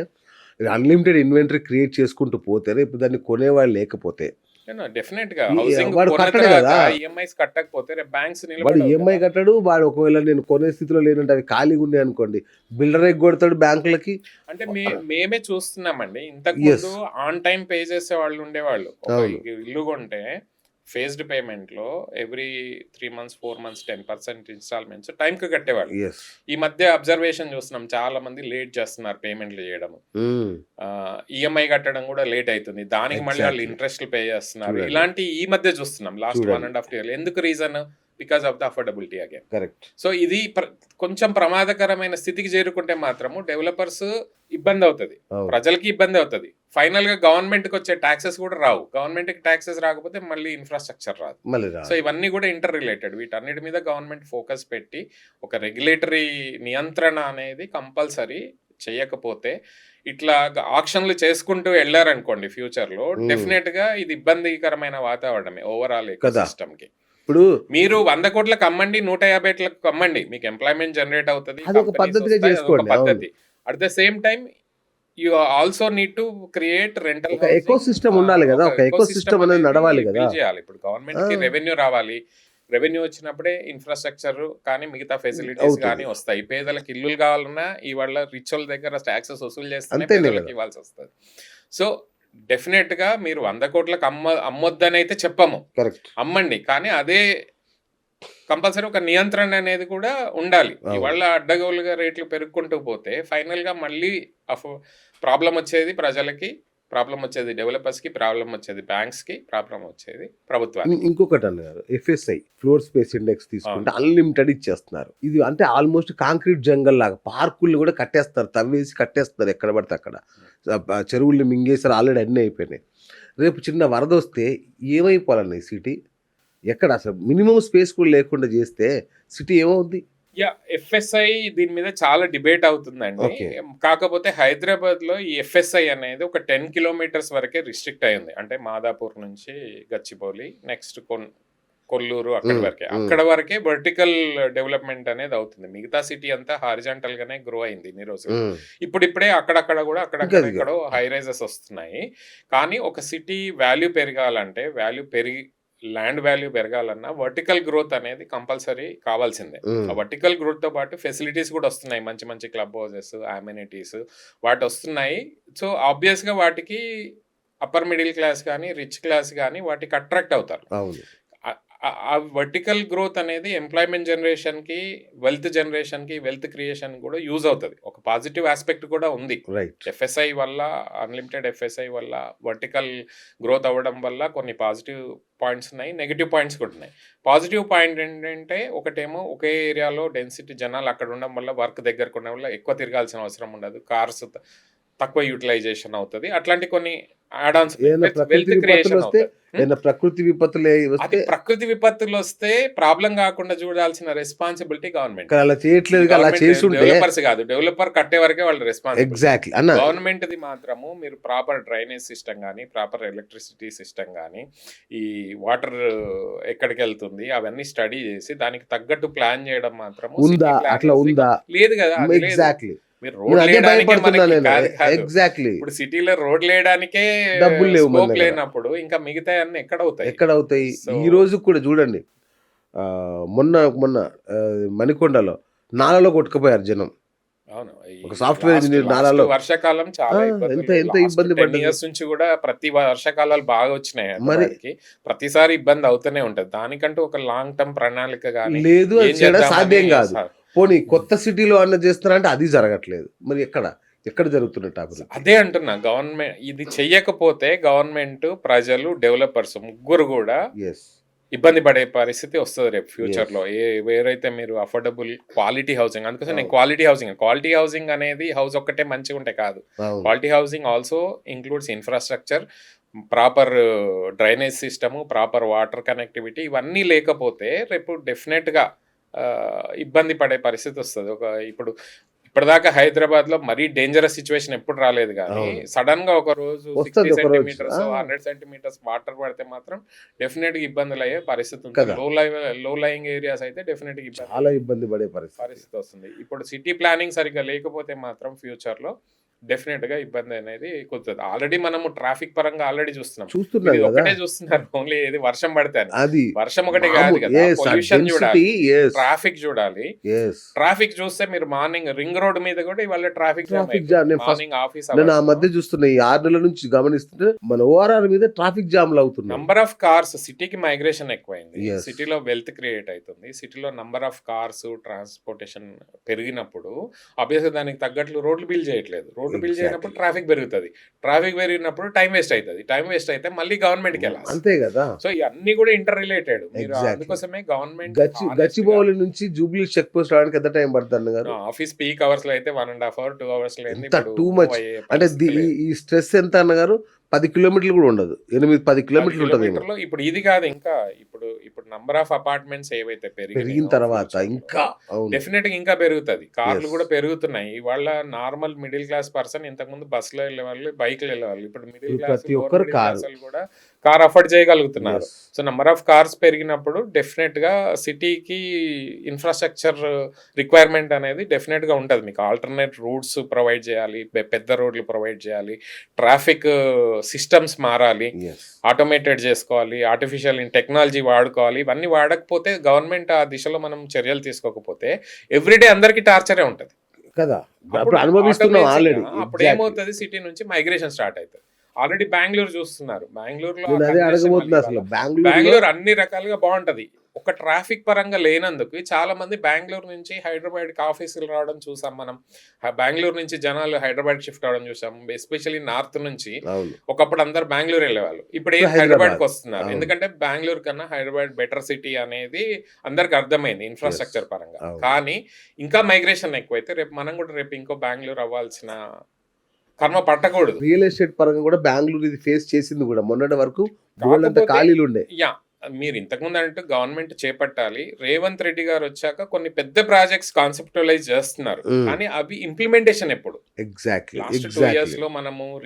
Speaker 1: అన్‌లిమిటెడ్ ఇన్వెంటరీ క్రియేట్ చేసుకుంటూ పోతే రేపు దాన్ని కొనేవాళ్ళు లేకపోతే
Speaker 2: డెఫినెట్ గా
Speaker 1: ఈ
Speaker 2: హౌసింగ్
Speaker 1: వాడు
Speaker 2: కొన్న
Speaker 1: కట్టడు
Speaker 2: తర్వాత
Speaker 1: కదా!
Speaker 2: ఈఎంఐస్ కట్టకపోతే రేపు బ్యాంక్స్
Speaker 1: వాడు
Speaker 2: నిలబడవు
Speaker 1: ఈఎంఐ
Speaker 2: కదా.
Speaker 1: కట్టడు. వాడు ఒకవేళ నేను కొనే స్థితిలో లేనంటే అవి ఖాళీగా ఉన్నాయనుకోండి, బిల్డర్ ఎగ్గొడతాడు బ్యాంకులకి.
Speaker 2: అంటే మేమే చూస్తున్నామండి. ఇంతకు
Speaker 1: యెస్.
Speaker 2: ముందు ఆన్ టైం పే చేసే వాళ్ళు ఉండేవాళ్ళు. ఒక
Speaker 1: అవును.
Speaker 2: ఇల్లు కొంటే ఫేజ్డ్ పేమెంట్ లో every 3 months 4 months 10% instalments time కి కట్టేవాళ్ళు.
Speaker 1: యెస్.
Speaker 2: ఈ మధ్య అబ్జర్వేషన్ చూస్తున్నాం, చాలా మంది లేట్ చేస్తున్నారు పేమెంట్లు చేయడం.
Speaker 1: హ్మ్.
Speaker 2: ఈఎంఐ కట్టడం కూడా లేట్ అవుతుంది. దానికి మళ్ళీ వాళ్ళు
Speaker 1: ఎగ్జాక్ట్‌లీ.
Speaker 2: ఇంట్రెస్ట్లు పే చేస్తున్నారు.
Speaker 1: చూడండి.
Speaker 2: ఇలాంటి ఈ మధ్య చూస్తున్నాం లాస్ట్
Speaker 1: చూడండి.
Speaker 2: 1.5 ఇయర్. ఎందుకు reason? Because of the affordability again.
Speaker 1: Correct.
Speaker 2: So ఇది కొంచెం ప్రమాదకరమైన స్థితికి చేరుకుంటే మాత్రము డెవలపర్స్ ఇబ్బంది అవుతుంది,
Speaker 1: అవును.
Speaker 2: ప్రజలకి ఇబ్బంది అవుతుంది. ఫైనల్ గా గవర్నమెంట్ కి వచ్చే ట్యాక్సెస్ కూడా రావు. గవర్నమెంట్ కి ట్యాక్సెస్ రాకపోతే మళ్ళీ ఇన్ఫ్రాస్ట్రక్చర్ రాదు.
Speaker 1: మళ్ళీ
Speaker 2: సో ఇవన్నీ కూడా ఇంటర్ రిలేటెడ్. వీటన్నిటి మీద గవర్నమెంట్ ఫోకస్ పెట్టి ఒక రెగ్యులేటరీ నియంత్రణ అనేది కంపల్సరీ చేయకపోతే, ఇట్లా ఆక్షన్లు చేసుకుంటూ వెళ్ళారనుకోండి ఫ్యూచర్ లో, డెఫినెట్ గా ఇది ఇబ్బందికరమైన వాతావరణమే ఓవరాల్
Speaker 1: కదా.
Speaker 2: సిస్టమ్ కి.
Speaker 1: ఇప్పుడు
Speaker 2: మీరు 100 కోట్లకు అమ్మండి, 150 అమ్మండి, మీకు ఎంప్లాయ్మెంట్ జనరేట్ అవుతుంది,
Speaker 1: అదొక
Speaker 2: companies
Speaker 1: పద్ధతిగా
Speaker 2: వస్తాయి, అదొక
Speaker 1: చేసుకోండి. అవును.
Speaker 2: పద్ధతి. At the same time you also need to create rental
Speaker 1: ఒక ఎకో సిస్టమ్ ఉండాలి కదా, ఒక ఎకో సిస్టమ్ అనేది నడవాలి కదా.
Speaker 2: చేయాలి. ఇప్పుడు గవర్నమెంట్ కి రెవెన్యూ రావాలి. రెవెన్యూ వచ్చినప్పుడే ఇన్ఫ్రాస్ట్రక్చర్ కానీ మిగతా ఫెసిలిటీస్
Speaker 1: అవుతుంది.
Speaker 2: కానీ వస్తాయి. పేదలకు ఇల్లులు కావాలన్నా ఇవాళ రిచ్ వాళ్ళ దగ్గర ట్యాక్సెస్ వసూలు చేస్తేనే
Speaker 1: అంతేనే
Speaker 2: పేదలకు
Speaker 1: కదా.
Speaker 2: ఇవ్వాల్సి వస్తుంది. సో డెఫినెట్ గా మీరు 100 కోట్లకు అమ్మొద్దని అయితే చెప్పము,
Speaker 1: కరెక్ట్.
Speaker 2: అమ్మండి. కానీ అదే కంపల్సరీ ఒక నియంత్రణ అనేది కూడా ఉండాలి.
Speaker 1: అవును.
Speaker 2: ఇవాళ అడ్డగోలుగా రేట్లు పెరుగుకుంటూ పోతే ఫైనల్ గా మళ్ళీ ప్రాబ్లం వచ్చేది ప్రజలకి, ప్రాబ్లం వచ్చేది డెవలపర్స్ కి, ప్రాబ్లం వచ్చేది బ్యాంక్స్ కి, ప్రాబ్లం వచ్చేది ప్రభుత్వానికి.
Speaker 1: ఇంకొకటి అన్నారు, ఎఫ్ఎస్ఐ ఫ్లోర్ స్పేస్ ఇండెక్స్ తీసుకుంటే అన్లిమిటెడ్ ఇచ్చేస్తున్నారు. ఇది అంటే ఆల్మోస్ట్ కాంక్రీట్ జంగల్ లాగా పార్కుల్ని కూడా కట్టేస్తారు, తవ్వేసి కట్టేస్తారు ఎక్కడ పడితే అక్కడ. చెరువుల్ని మింగేసారు, ఆల్రెడీ అన్నీ అయిపోయినాయి. రేపు చిన్న వరద వస్తే ఏమైపోవాలన్న ఈ సిటీ? ఎక్కడ అసలు మినిమం స్పేస్ కూడా లేకుండా చేస్తే సిటీ ఏమవుద్ది?
Speaker 2: ఎఫ్ఎస్ఐ దీని మీద చాలా డిబేట్ అవుతుందండి.
Speaker 1: Okay.
Speaker 2: కాకపోతే హైదరాబాద్ లో ఈ ఎఫ్ఎస్ఐ అనేది ఒక 10 కిలోమీటర్స్ వరకే రిస్ట్రిక్ట్ అయింది. అంటే మాదాపూర్ నుంచి గచ్చిబౌలి, నెక్స్ట్ కొల్లూరు, అక్కడి వరకే. అక్కడ వరకే వర్టికల్ డెవలప్మెంట్ అనేది అవుతుంది. మిగతా సిటీ అంతా హారిజాంటల్ గానే గ్రో అయింది ఇన్ని రోజులు. ఇప్పుడిప్పుడే అక్కడక్కడ కూడా అక్కడక్కడెక్కడో హై రైజెస్ వస్తున్నాయి. కానీ ఒక సిటీ వాల్యూ పెరగాలంటే, ల్యాండ్ వాల్యూ పెరగాలన్నా వర్టికల్ గ్రోత్ అనేది కంపల్సరీ కావాల్సిందే. ఆ వర్టికల్ గ్రోత్ తో పాటు ఫెసిలిటీస్ కూడా వస్తున్నాయి, మంచి మంచి క్లబ్ హౌసెస్, అమ్యూనిటీస్ వాటి వస్తున్నాయి. సో ఆబ్వియస్ గా వాటికి అప్పర్ మిడిల్ క్లాస్ కానీ రిచ్ క్లాస్ కానీ వాటికి అట్రాక్ట్ అవుతారు.
Speaker 1: అవును.
Speaker 2: ఆ వర్టికల్ గ్రోత్ అనేది ఎంప్లాయ్మెంట్ జనరేషన్ కి, వెల్త్ జనరేషన్ కి, వెల్త్ క్రియేషన్ కూడా యూజ్ అవుతుంది. ఒక పాజిటివ్ ఆస్పెక్ట్ కూడా ఉంది.
Speaker 1: రైట్.
Speaker 2: ఎఫ్ఎస్ఐ వల్ల, అన్లిమిటెడ్ ఎఫ్ఎస్ఐ వల్ల, వర్టికల్ గ్రోత్ అవ్వడం వల్ల కొన్ని పాజిటివ్ పాయింట్స్ ఉన్నాయి, నెగిటివ్ పాయింట్స్ కూడా ఉన్నాయి. పాజిటివ్ పాయింట్ ఏంటంటే, ఒకటేమో ఒకే ఏరియాలో డెన్సిటీ జనాలు అక్కడ ఉండడం వల్ల, వర్క్ దగ్గరకు ఉండడం వల్ల ఎక్కువ తిరగాల్సిన అవసరం ఉండదు, కార్స్ తక్కువ యూటిలైజేషన్ అవుతుంది. అట్లాంటి కొన్ని యాడ్-ఆన్స్, వెల్త్ క్రియేషన్ అవుతుంది.
Speaker 1: ప్రకృతి విపత్తులు
Speaker 2: అది ప్రకృతి విపత్తులు వస్తే ప్రాబ్లం కాకుండా చూడాల్సిన రెస్పాన్సిబిలిటీ గవర్నమెంట్.
Speaker 1: అలా చేయట్లేదు, అలా చేస్తుంటే
Speaker 2: డెవలపర్స్ కాదు, డెవలపర్ కట్టే వరకే వాళ్ళు రెస్పాన్సిబిలిటీ.
Speaker 1: ఎగ్జాక్ట్లీ అన్న.
Speaker 2: గవర్నమెంట్ ది మాత్రము మీరు ప్రాపర్ డ్రైనేజ్ సిస్టమ్ కానీ, ప్రాపర్ ఎలక్ట్రిసిటీ సిస్టమ్ కానీ, ఈ వాటర్ ఎక్కడికి వెళ్తుంది అవన్నీ స్టడీ చేసి దానికి తగ్గట్టు ప్లాన్ చేయడం మాత్రము
Speaker 1: ఉందా, అట్లా ఉందా?
Speaker 2: లేదు కదా.
Speaker 1: ఎగ్జాక్ట్లీ.
Speaker 2: మీరు రోడ్ వేయడానికే
Speaker 1: ఎగ్జాక్ట్లీ.
Speaker 2: ఇప్పుడు సిటీలో రోడ్ వేయడానికే
Speaker 1: డబ్బులు లేవు మన
Speaker 2: స్కోప్
Speaker 1: దగ్గర.
Speaker 2: లేనప్పుడు ఇంకా మిగతా అన్ని ఎక్కడ అవుతాయి?
Speaker 1: ఎక్కడ అవుతాయి?
Speaker 2: So-
Speaker 1: ఈ రోజు కూడా చూడండి, మొన్న మణికొండలో నాలలో కొట్టుకుపోయారు జనం.
Speaker 2: అవును.
Speaker 1: ఒక సాఫ్ట్వేర్ ఇంజనీర్ నాలాలో
Speaker 2: వర్షాకాలం చాలా
Speaker 1: ఎంత ఇబ్బంది పడ్డారు.
Speaker 2: ఇయర్స్ నుంచి కూడా ప్రతి వర్షాకాలాలు బాగా వచ్చినాయి.
Speaker 1: మరి
Speaker 2: ప్రతిసారి ఇబ్బంది అవుతూనే ఉంటది. దానికంటూ ఒక లాంగ్ టర్మ్ ప్రణాళిక కానీ
Speaker 1: లేదు, అది చేయడం సాధ్యం కాదు. పోనీ కొత్త సిటీలో అన్న చేస్తున్నారంటే అది జరగట్లేదు. మరి ఎక్కడ జరుగుతున్నట్టు అభివృద్ధి?
Speaker 2: అదే అంటున్నా, గవర్నమెంట్ ఇది చెయ్యకపోతే గవర్నమెంట్, ప్రజలు, డెవలపర్స్ ముగ్గురు కూడా
Speaker 1: ఎస్
Speaker 2: ఇబ్బంది పడే పరిస్థితి వస్తుంది రేపు ఫ్యూచర్ లో. వేరైతే మీరు అఫోర్డబుల్ క్వాలిటీ హౌసింగ్, అందుకోసం నేను క్వాలిటీ హౌసింగ్ అనేది హౌస్ ఒక్కటే మంచిగా ఉంటే కాదు. Quality housing also includes infrastructure, proper drainage system, proper water connectivity. ఇవన్నీ లేకపోతే రేపు డెఫినెట్ గా ఇబ్బంది పడే పరిస్థితి వస్తుంది. ఇప్పటిదాకా హైదరాబాద్ లో మరీ డేంజరస్ సిచ్యువేషన్ ఎప్పుడు రాలేదు, కానీ సడన్ గా ఒక రోజు 60 సెంటీమీటర్స్ 100 సెంటీమీటర్స్ వాటర్ పడితే మాత్రం డెఫినెట్ గా ఇబ్బందులు అయ్యే పరిస్థితి ఉంటుంది. లో లయింగ్ ఏరియాస్ అయితే డెఫినెట్ గా
Speaker 1: చాలా ఇబ్బంది పడే పరిస్థితి
Speaker 2: వస్తుంది. ఇప్పుడు సిటీ ప్లానింగ్ సరిగ్గా లేకపోతే మాత్రం ఫ్యూచర్ లో డెఫినెట్ గా ఇబ్బంది అనేది కుదురుతుంది. ఆల్రెడీ మనము ట్రాఫిక్ పరంగా ఆల్రెడీ చూస్తున్నాం.
Speaker 1: చూస్తున్నాం
Speaker 2: ఇది
Speaker 1: కదా.
Speaker 2: ఒక్కటే చూస్తున్నారు ఓన్లీ ఏది వర్షం పడితే అని.
Speaker 1: అది
Speaker 2: వర్షం ఒకటే కాదు
Speaker 1: మామూలు
Speaker 2: కదా,
Speaker 1: ఎస్ ఆ
Speaker 2: పొల్యూషన్
Speaker 1: డెన్సిటీ
Speaker 2: చూడాలి,
Speaker 1: ఎస్
Speaker 2: ట్రాఫిక్ చూడాలి.
Speaker 1: ఎస్
Speaker 2: ట్రాఫిక్ చూస్తే మీరు మార్నింగ్ రింగ్ రోడ్ మీద కూడా ఇవాళ ట్రాఫిక్ జామ్
Speaker 1: ట్రాఫిక్ జామ్. నేను ఫస్ట్
Speaker 2: మార్నింగ్ ఆఫీస్
Speaker 1: నేను ఆ మధ్య చూస్తున్నా, ఈ 6 నెలల నుంచి గమనిస్తుంటే మన ఓఆర్ఆర్ మీద ట్రాఫిక్ జామ్లు అవుతున్నాయి.
Speaker 2: నంబర్ ఆఫ్ కార్స్, సిటీకి మైగ్రేషన్ ఎక్కువైంది,
Speaker 1: Yes.
Speaker 2: సిటీలో వెల్త్ క్రియేట్ అవుతుంది, సిటీలో నంబర్ ఆఫ్ కార్స్ ట్రాన్స్పోర్టేషన్ పెరిగినప్పుడు ఆబ్వియస్గా దానికి తగ్గట్లు రోడ్లు బిల్డ్ చేయట్లేదు. రోడ్లు బిల్డ్
Speaker 1: Exactly.
Speaker 2: చేయనప్పుడు ట్రాఫిక్ పెరుగుతుంది, ట్రాఫిక్ పెరిగినప్పుడు టైం వేస్ట్ అవుతుంది, టైం వేస్ట్ అయితే మళ్ళీ గవర్నమెంట్కి వెళ్ళాలి.
Speaker 1: అంతే కదా.
Speaker 2: సో ఇవన్నీ కూడా ఇంటర్ రిలేటెడ్. మీరు
Speaker 1: Exactly.
Speaker 2: అందుకోసమే గవర్నమెంట్
Speaker 1: గచ్చిబౌలి నుంచి జూబ్లీ చెక్ పోస్ట్ రావడానికి ఎంత టైం పడుతుంది అన్నగారు?
Speaker 2: ఆఫీస్ పీక్ అవర్స్ లో అయితే 1.5 hours 2 hours లో
Speaker 1: ఎంత too much. అంటే ఈ స్ట్రెస్ ఎంత అన్నగారు? 10 కిలోమీటర్లు కూడా ఉండదు, 8-10 కిలోమీటర్లు ఉంటుంది.
Speaker 2: కిలోమీటర్లో ఇప్పుడు ఇది కాదు, ఇంకా ఇప్పుడు నంబర్ ఆఫ్ అపార్ట్మెంట్స్ ఏవైతే
Speaker 1: పెరిగిన తర్వాత ఇంకా అవును
Speaker 2: డెఫినెట్ గా ఇంకా పెరుగుతుంది. కార్లు
Speaker 1: Yes.
Speaker 2: కూడా పెరుగుతున్నాయి. ఇవాళ నార్మల్ మిడిల్ క్లాస్ పర్సన్ ఇంతకుముందు బస్సులో వెళ్ళేవాళ్ళు, బైక్ లో వెళ్ళేవాళ్ళు. ఇప్పుడు మిడిల్
Speaker 1: ఇప్పుడు
Speaker 2: క్లాస్
Speaker 1: ప్రతి ఒక్కరు కారు.
Speaker 2: కూడా కార్ అఫోర్డ్ చేయగలుగుతున్నారు.
Speaker 1: Yes.
Speaker 2: So number of cars పెరిగినప్పుడు డెఫినెట్ గా సిటీకి ఇన్ఫ్రాస్ట్రక్చర్ రిక్వైర్మెంట్ అనేది డెఫినెట్ గా ఉంటుంది. మీకు ఆల్టర్నేట్ రూట్స్ ప్రొవైడ్ చేయాలి, పెద్ద రోడ్లు ప్రొవైడ్ చేయాలి, ట్రాఫిక్ సిస్టమ్స్ మారాలి,
Speaker 1: Yes.
Speaker 2: ఆటోమేటెడ్ చేసుకోవాలి, ఆర్టిఫిషియల్ టెక్నాలజీ వాడుకోవాలి. ఇవన్నీ వాడకపోతే, గవర్నమెంట్ ఆ దిశలో మనం చర్యలు తీసుకోకపోతే ఎవ్రీడే అందరికి టార్చరే ఉంటుంది
Speaker 1: కదా. అప్పుడు అనుభవిస్తున్నాం ఆల్రెడీ.
Speaker 2: అప్పుడు ఏమవుతుంది, సిటీ నుంచి మైగ్రేషన్ స్టార్ట్ అవుతుంది. ఆల్రెడీ బెంగళూరు చూస్తున్నారు. బెంగళూరులో
Speaker 1: నేను అదే అడగబోతున్నా, అసలు బెంగళూరు
Speaker 2: బెంగళూరు అన్ని రకాలుగా బాగుంటది. ఒక ట్రాఫిక్ పరంగా లేనందుకు చాలా మంది బెంగళూరు నుంచి హైదరాబాద్ కి ఆఫీసులు రావడం చూసాం మనం. బెంగళూరు నుంచి జనాలు హైదరాబాద్ షిఫ్ట్ అవడం చూసాం, ఎస్పెషల్లీ నార్త్ నుంచి.
Speaker 1: అవును
Speaker 2: ఒకప్పుడు అందరు బెంగళూరు వెళ్ళేవాళ్ళు, ఇప్పుడు ఏం
Speaker 1: హైదరాబాద్.
Speaker 2: హైదరాబాద్ కి వస్తున్నారు.
Speaker 1: అవును.
Speaker 2: ఎందుకంటే బెంగళూరు కన్నా హైదరాబాద్ బెటర్ సిటీ అనేది అందరికి అర్థమైంది ఇన్ఫ్రాస్ట్రక్చర్ పరంగా.
Speaker 1: అవును.
Speaker 2: కానీ ఇంకా మైగ్రేషన్ ఎక్కువైతే రేపు మనం కూడా రేపు ఇంకో బెంగళూరు అవ్వాల్సిన కర్మ పట్టకూడదు.
Speaker 1: రియల్ ఎస్టేట్ పరంగా కూడా బెంగళూరు ఇది ఫేస్ చేసింది కూడా. మొన్నటి వరకు బోల్డ్ అంత
Speaker 2: కాకపోతే-
Speaker 1: ఖాళీలు ఉండే.
Speaker 2: యా, మీరు ఇంతకుముందు అంటే గవర్నమెంట్ చేపట్టాలి. రేవంత్ రెడ్డి గారు వచ్చాక కొన్ని పెద్ద ప్రాజెక్ట్స్ కాన్సెప్టువలైజ్ చేస్తున్నారు, కానీ అవి ఇంప్లిమెంటేషన్ ఎప్పుడు?
Speaker 1: ఎగ్జాక్ట్లీ
Speaker 2: లాస్ట్ 2 years లో మనము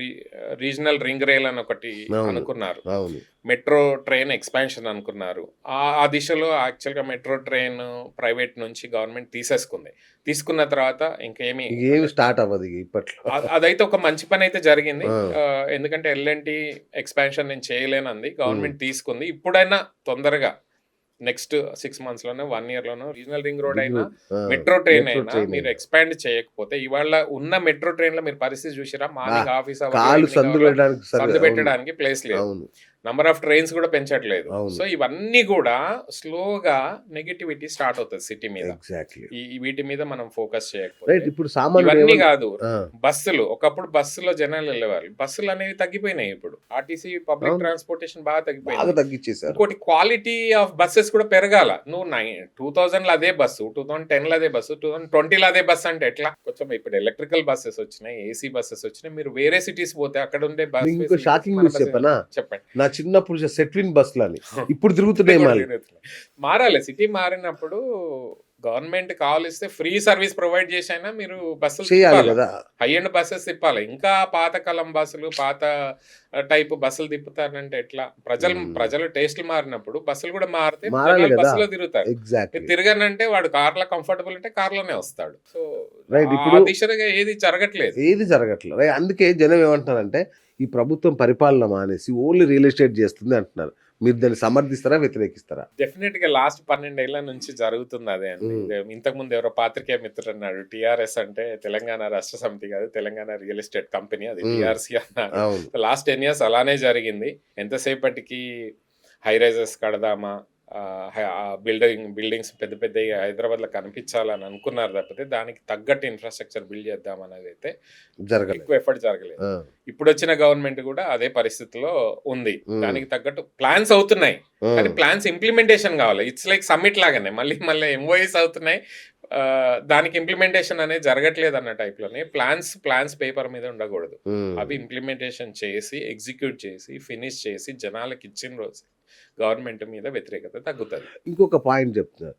Speaker 2: రీజనల్ రింగ్ రైల్ అని ఒకటి
Speaker 1: అవును.
Speaker 2: అనుకున్నారు,
Speaker 1: అవును
Speaker 2: మెట్రో ట్రైన్ ఎక్స్పాన్షన్ అనుకున్నారు. ఆ దిశలో యాక్చువల్గా మెట్రో ట్రైన్ ప్రైవేట్ నుంచి గవర్నమెంట్ తీసుకున్న తర్వాత ఇంకేమి
Speaker 1: ఏమి స్టార్ట్ అవ్వదు ఇక ఇప్పట్లో.
Speaker 2: అదైతే ఒక మంచి పని అయితే జరిగింది.
Speaker 1: ఆ.
Speaker 2: ఎందుకంటే ఎల్ఎన్టీ ఎక్స్పాన్షన్ నేను చేయలేనంది, గవర్నమెంట్ తీసుకుంది. ఇప్పుడైనా తొందరగా నెక్స్ట్ 6 months లోనో 1 year లోనో రీజనల్ రింగ్ రోడ్ అయినా
Speaker 1: ఆ,
Speaker 2: మెట్రో ట్రైన్
Speaker 1: మెట్రో
Speaker 2: అయినా
Speaker 1: ట్రైన్
Speaker 2: మీరు ఎక్స్పాండ్ చేయకపోతే, ఇవాళ ఉన్న మెట్రో ట్రైన్ లో మీరు పరిస్థితి చూసిరా, మార్నింగ్ ఆఫీస్
Speaker 1: కాలు సందు పెట్టడానికి
Speaker 2: సందు పెట్టడానికి ప్లేస్ లేదు,
Speaker 1: అవును
Speaker 2: నంబర్ ఆఫ్ ట్రైన్స్ కూడా పెంచట్లేదు.
Speaker 1: అవును.
Speaker 2: సో ఇవన్నీ కూడా స్లోగా నెగిటివిటీ స్టార్ట్ అవుతుంది సిటీ మీద.
Speaker 1: ఎగ్జాక్ట్లీ
Speaker 2: వీటి మీద మనం ఫోకస్
Speaker 1: రైట్.
Speaker 2: చేయకపోతే,
Speaker 1: ఇప్పుడు సామాన్యుడు
Speaker 2: ఇవన్నీ
Speaker 1: ఏమన్నా-
Speaker 2: కాదు,
Speaker 1: ఆ,
Speaker 2: బస్సులు ఒకప్పుడు బస్సులో జనాలు వెళ్ళేవాళ్ళు, బస్సులు అనేవి తగ్గిపోయినాయి. ఇప్పుడు ఆర్టీసీ పబ్లిక్
Speaker 1: అవును.
Speaker 2: ట్రాన్స్పోర్టేషన్ బాగా
Speaker 1: బాగా
Speaker 2: తగ్గిపోయింది.
Speaker 1: తగ్గించేశారు.
Speaker 2: ఇంకోటి క్వాలిటీ ఆఫ్ బస్సెస్ కూడా పెరగాల. నువ్వు 2000 లో అదే బస్సు, 2010 లో అదే బస్సు, 2020 లో అదే బస్సు అంటే ఎట్లా? కొంచెం ఇప్పుడు ఎలక్ట్రికల్ బస్సెస్ వచ్చినాయి, ఏసీ బస్సెస్ వచ్చినాయి. మీరు వేరే సిటీస్ పోతే అక్కడ ఉండే బస్
Speaker 1: మీకు ఇంకో షాకింగ్ న్యూస్ చెప్పనా?
Speaker 2: చెప్పండి.
Speaker 1: నా చిన్నప్పుడు సెట్విన్ బస్సులు అని ఇప్పుడు తిరుగుతున్నాయి మళ్ళీ.
Speaker 2: మారాలి. సిటీ మారినప్పుడు గవర్నమెంట్ కావాలిస్తే ఫ్రీ సర్వీస్ ప్రొవైడ్ చేసైనా మీరు బస్సులు
Speaker 1: చేయాలి
Speaker 2: తిప్పాలి,
Speaker 1: కదా.
Speaker 2: హై ఎండ్ బస్సెస్ తిప్పాలి. ఇంకా పాత కాలం బస్సులు, పాత టైప్ బస్సులు తిప్పుతారంటే ఎట్లా? ప్రజలు టేస్ట్లు మారినప్పుడు బస్సులు కూడా మారితే
Speaker 1: మారాలి కదా.
Speaker 2: బస్సులో తిరుగుతారు.
Speaker 1: ఎగ్జాక్ట్లీ
Speaker 2: తిరగనంటే వాడు కార్లో కంఫర్టబుల్ అంటే కార్లోనే వస్తాడు. సో
Speaker 1: Right,
Speaker 2: ఆ
Speaker 1: ఇప్పుడు-
Speaker 2: దిశగా ఏది జరగట్లేదు.
Speaker 1: ఏది జరగట్లేదు. రైట్. అందుకే జనం ఏమంటున్నారంటే ఈ ప్రభుత్వం పరిపాలన మానేసి ఓన్లీ రియల్ ఎస్టేట్ చేస్తుంది అంటున్నారు. మీరు దాన్ని సమర్థిస్తారా, వ్యతిరేకిస్తారా?
Speaker 2: డెఫినెట్ గా లాస్ట్ 12 ఏళ్ల నుంచి జరుగుతుంది అదే అండి. ఇంతకు ముందు ఎవరో పాత్రికేయ మిత్రుడు అన్నాడు, టిఆర్ఎస్ అంటే తెలంగాణ రాష్ట్ర సమితి కాదు, తెలంగాణ రియల్ ఎస్టేట్ కంపెనీ, అది టిఆర్సీ అన్నారు.
Speaker 1: అవును
Speaker 2: లాస్ట్ 10 years అలానే జరిగింది. ఎంతసేపటికి హై రైజెస్ కడదామా, బిల్డింగ్స్ పెద్ద పెద్ద హైదరాబాద్ లో కనిపించాలని అనుకున్నారు తప్పితే దానికి తగ్గట్టు ఇన్ఫ్రాస్ట్రక్చర్ బిల్డ్ చేద్దాం అనేది అయితే
Speaker 1: జరగలేదు.
Speaker 2: ఎక్కువ ఎఫర్ట్ జరగలేదు.
Speaker 1: ఆ,
Speaker 2: ఇప్పుడు వచ్చిన గవర్నమెంట్ కూడా అదే పరిస్థితిలో ఉంది. దానికి తగ్గట్టు ప్లాన్స్ అవుతున్నాయి,
Speaker 1: ఆ,
Speaker 2: కానీ ప్లాన్స్ ఇంప్లిమెంటేషన్ కావాలి. ఇట్స్ లైక్ సమ్మిట్ లాగానే మళ్ళీ ఎంఓఎస్ అవుతున్నాయి, దానికి ఇంప్లిమెంటేషన్ అనేది జరగట్లేదు అన్న టైప్ లోనే. ప్లాన్స్ పేపర్ మీద ఉండకూడదు, అవి ఇంప్లిమెంటేషన్ చేసి ఎగ్జిక్యూట్ చేసి ఫినిష్ చేసి జనాలకు ఇచ్చిన రోజు గవర్నమెంట్ మీద వ్యతిరేకత తగ్గుతుంది.
Speaker 1: ఇంకొక పాయింట్ చెప్తున్నారు.